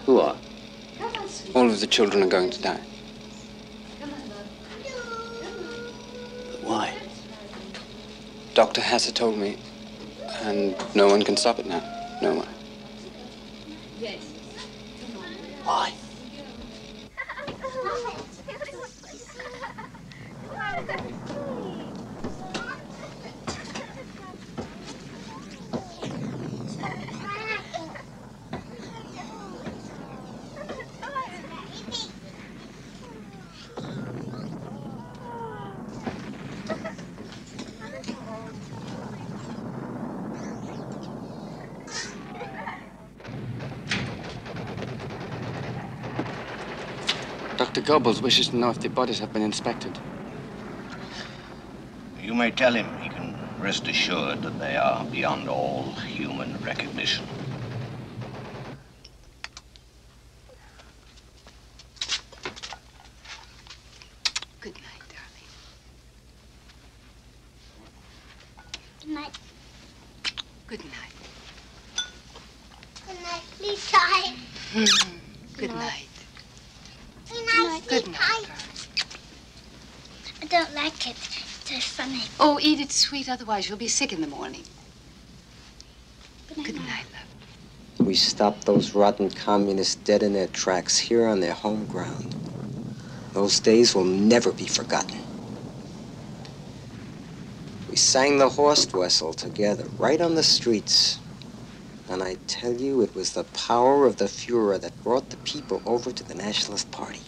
Who are? All of the children are going to die. Why? Dr. Hasser told me, and no one can stop it now. No one. Why? Dr. Goebbels wishes to know if the bodies have been inspected. You may tell him he can rest assured that they are beyond all human recognition. Good night, darling. Good night. Good night. Good night, please, Ty. Good night. Good night, Good please, night. Ty. I don't like it. It's funny. Oh, eat it sweet, otherwise you'll be sick in the morning. Good night, love. We stopped those rotten communists dead in their tracks here on their home ground. Those days will never be forgotten. We sang the Horst Wessel together, right on the streets. And I tell you, it was the power of the Fuhrer that brought the people over to the Nationalist Party.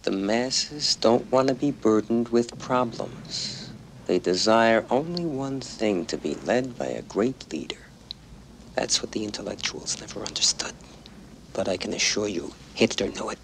The masses don't want to be burdened with problems. They desire only one thing, to be led by a great leader. That's what the intellectuals never understood. But I can assure you, Hitler knew it.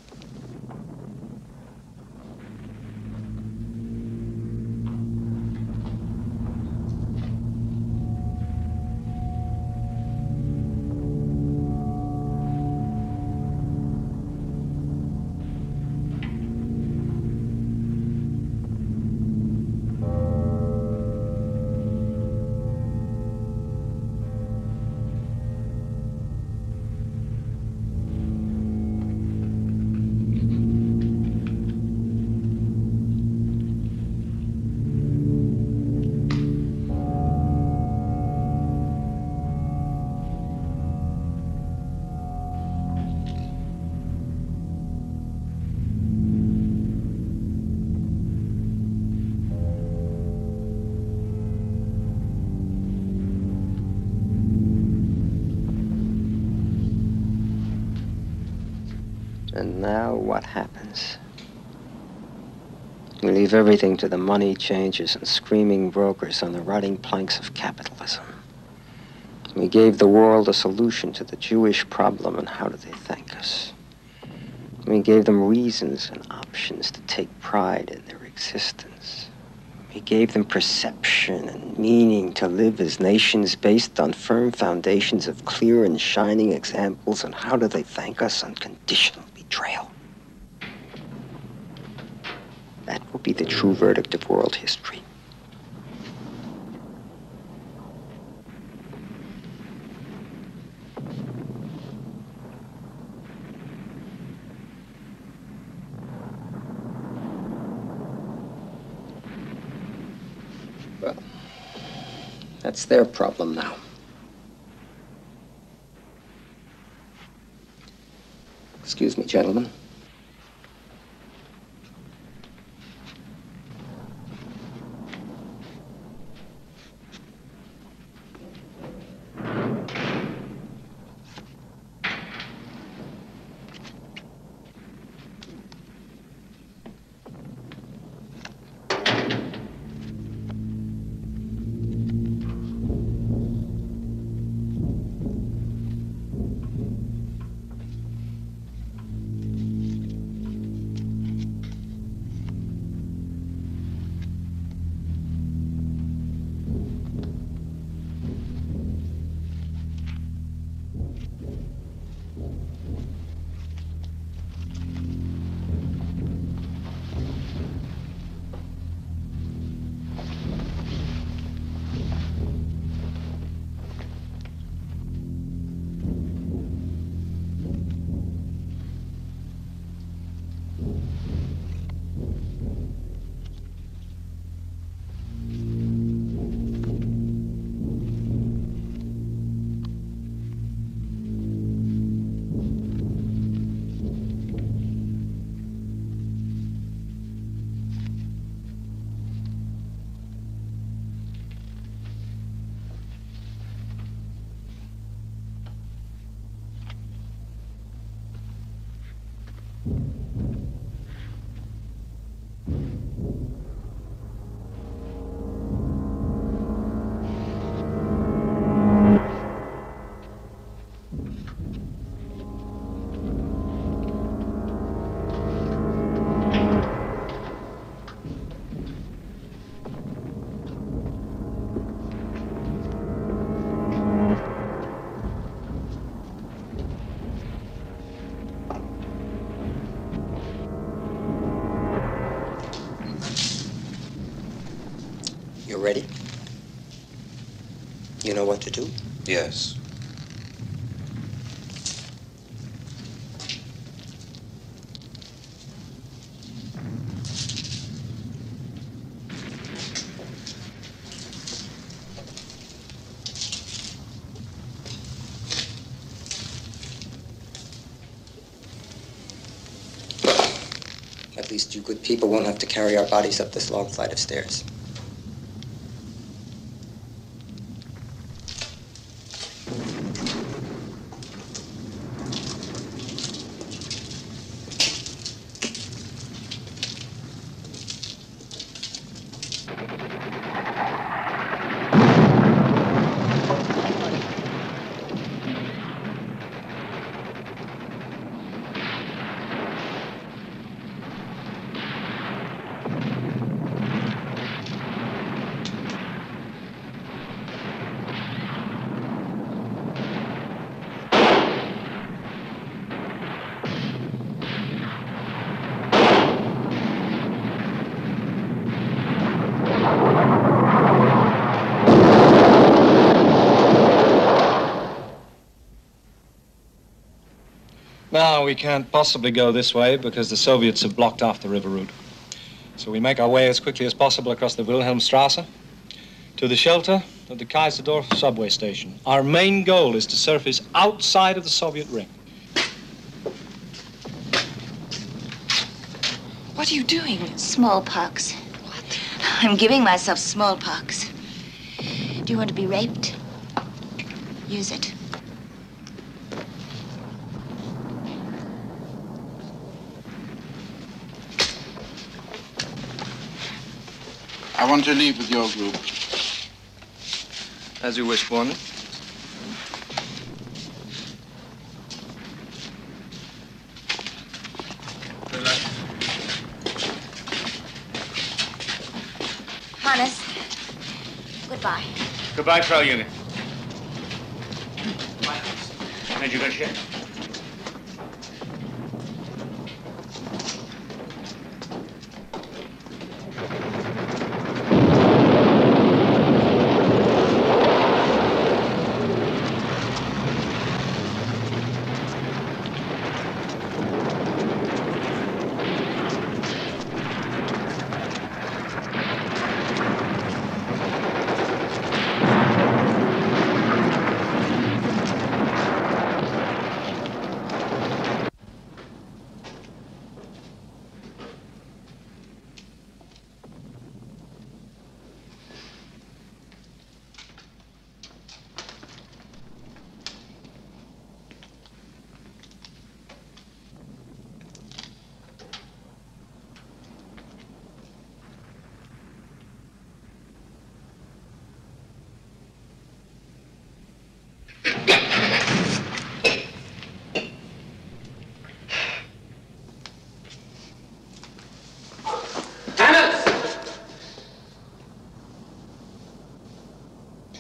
And now what happens? We leave everything to the money changers and screaming brokers on the rotting planks of capitalism. We gave the world a solution to the Jewish problem, and how did they thank us? We gave them reasons and options to take pride in their existence. We gave them perception and meaning to live as nations based on firm foundations of clear and shining examples, and how do they thank us? Unconditional betrayal. That will be the true verdict of world history. Well, that's their problem now. Excuse me, gentlemen. Ready? You know what to do? Yes. At least you good people won't have to carry our bodies up this long flight of stairs. Now, we can't possibly go this way because the Soviets have blocked off the river route. So we make our way as quickly as possible across the Wilhelmstrasse to the shelter of the Kaiserdorf subway station. Our main goal is to surface outside of the Soviet ring. What are you doing? Smallpox. What? I'm giving myself smallpox. Do you want to be raped? Use it. I want to leave with your group. As you wish, Born. Hannes, goodbye. Goodbye, Frau Junge. Major Garcia.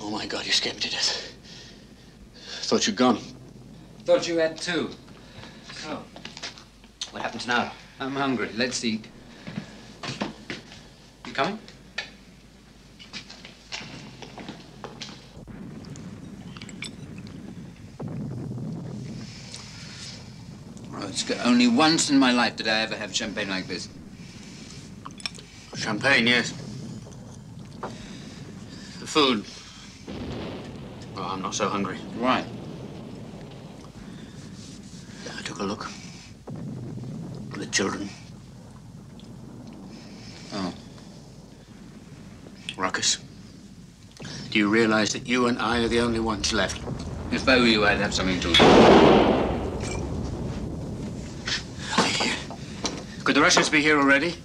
Oh my God, you scared me to death. Thought you'd gone. Thought you had too. Oh. What happens now? I'm hungry. Let's eat. You coming? Oh, it's only once in my life did I ever have champagne like this. Champagne, yes. The food. Oh, I'm not so hungry. Right. I took a look. The children. Oh. Ruckus. Do you realize that you and I are the only ones left? If I were you, I'd have something to eat. Here. Could the Russians be here already?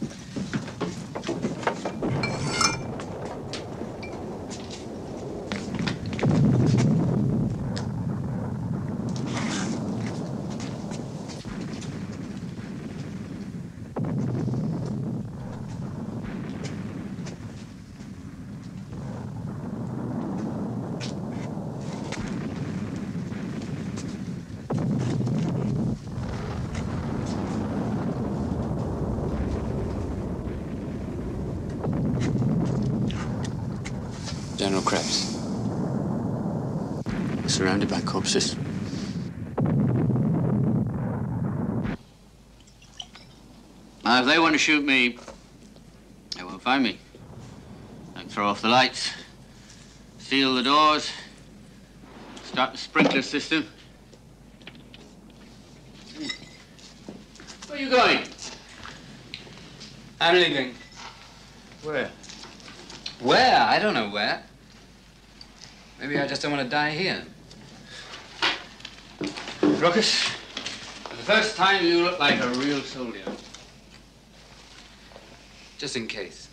General Krebs. We're surrounded by corpses. Now, if they want to shoot me, they won't find me. I can throw off the lights, seal the doors, start the sprinkler system. Where are you going? I'm leaving. Where? Where? I don't know where. Maybe I just don't want to die here. Ruckus, for the first time you look like a real soldier. Just in case.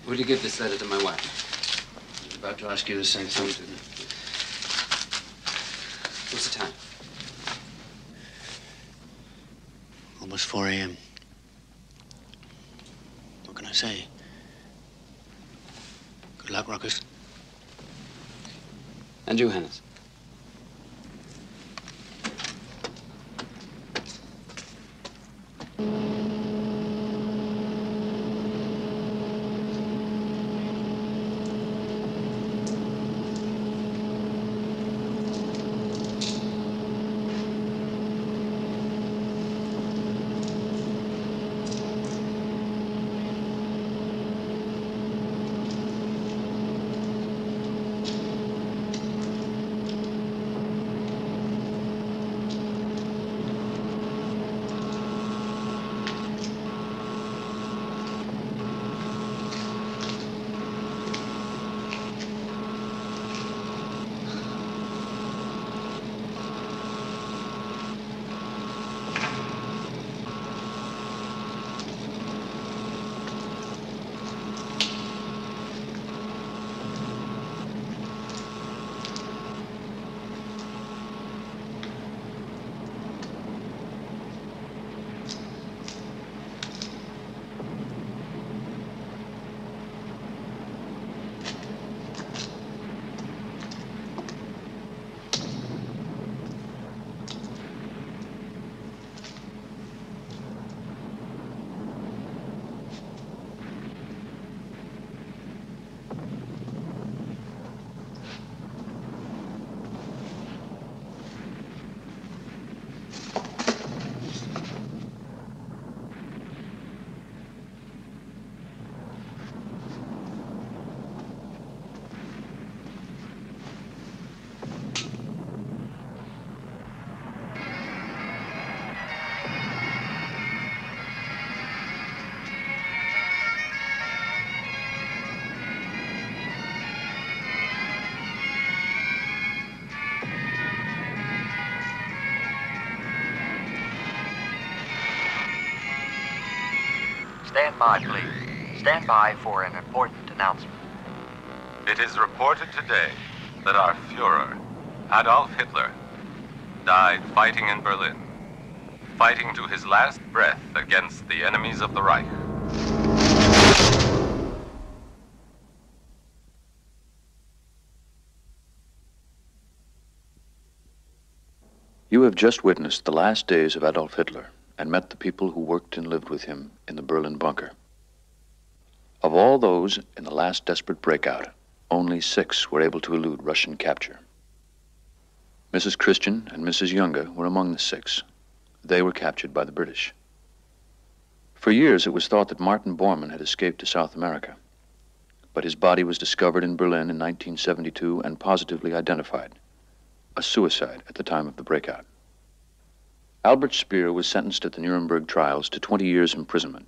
Will you give this letter to my wife? I was about to ask you the same thing, didn't I? What's the time? Almost 4 a.m. What can I say? Good luck, Ruckus. And you, Hannes. Stand by, please. Stand by for an important announcement. It is reported today that our Führer, Adolf Hitler, died fighting in Berlin, fighting to his last breath against the enemies of the Reich. You have just witnessed the last days of Adolf Hitler and met the people who worked and lived with him in the Berlin bunker. Of all those in the last desperate breakout, only 6 were able to elude Russian capture. Mrs. Christian and Mrs. Younger were among the 6. They were captured by the British. For years, it was thought that Martin Bormann had escaped to South America, but his body was discovered in Berlin in 1972 and positively identified, a suicide at the time of the breakout. Albert Speer was sentenced at the Nuremberg trials to 20 years imprisonment.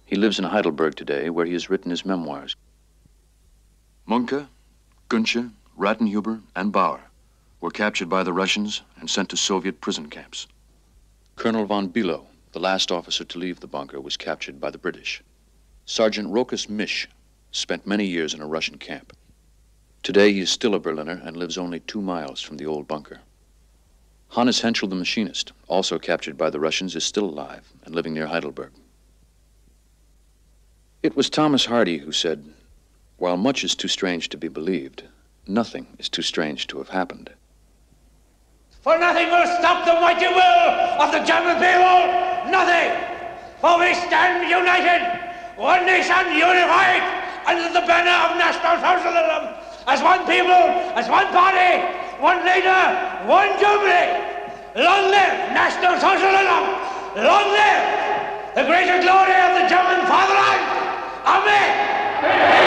He lives in Heidelberg today, where he has written his memoirs. Munke, Günche, Rattenhuber, and Bauer were captured by the Russians and sent to Soviet prison camps. Colonel von Bülow, the last officer to leave the bunker, was captured by the British. Sergeant Rokas Misch spent many years in a Russian camp. Today, he is still a Berliner and lives only 2 miles from the old bunker. Hannes Henschel, the machinist, also captured by the Russians, is still alive and living near Heidelberg. It was Thomas Hardy who said, "While much is too strange to be believed, nothing is too strange to have happened." For nothing will stop the mighty will of the German people. Nothing. For we stand united, one nation unified, under the banner of National Socialism, as one people, as one party, one leader, one Germany. Long live National Socialism! Long live the greater glory of the German fatherland! Amen!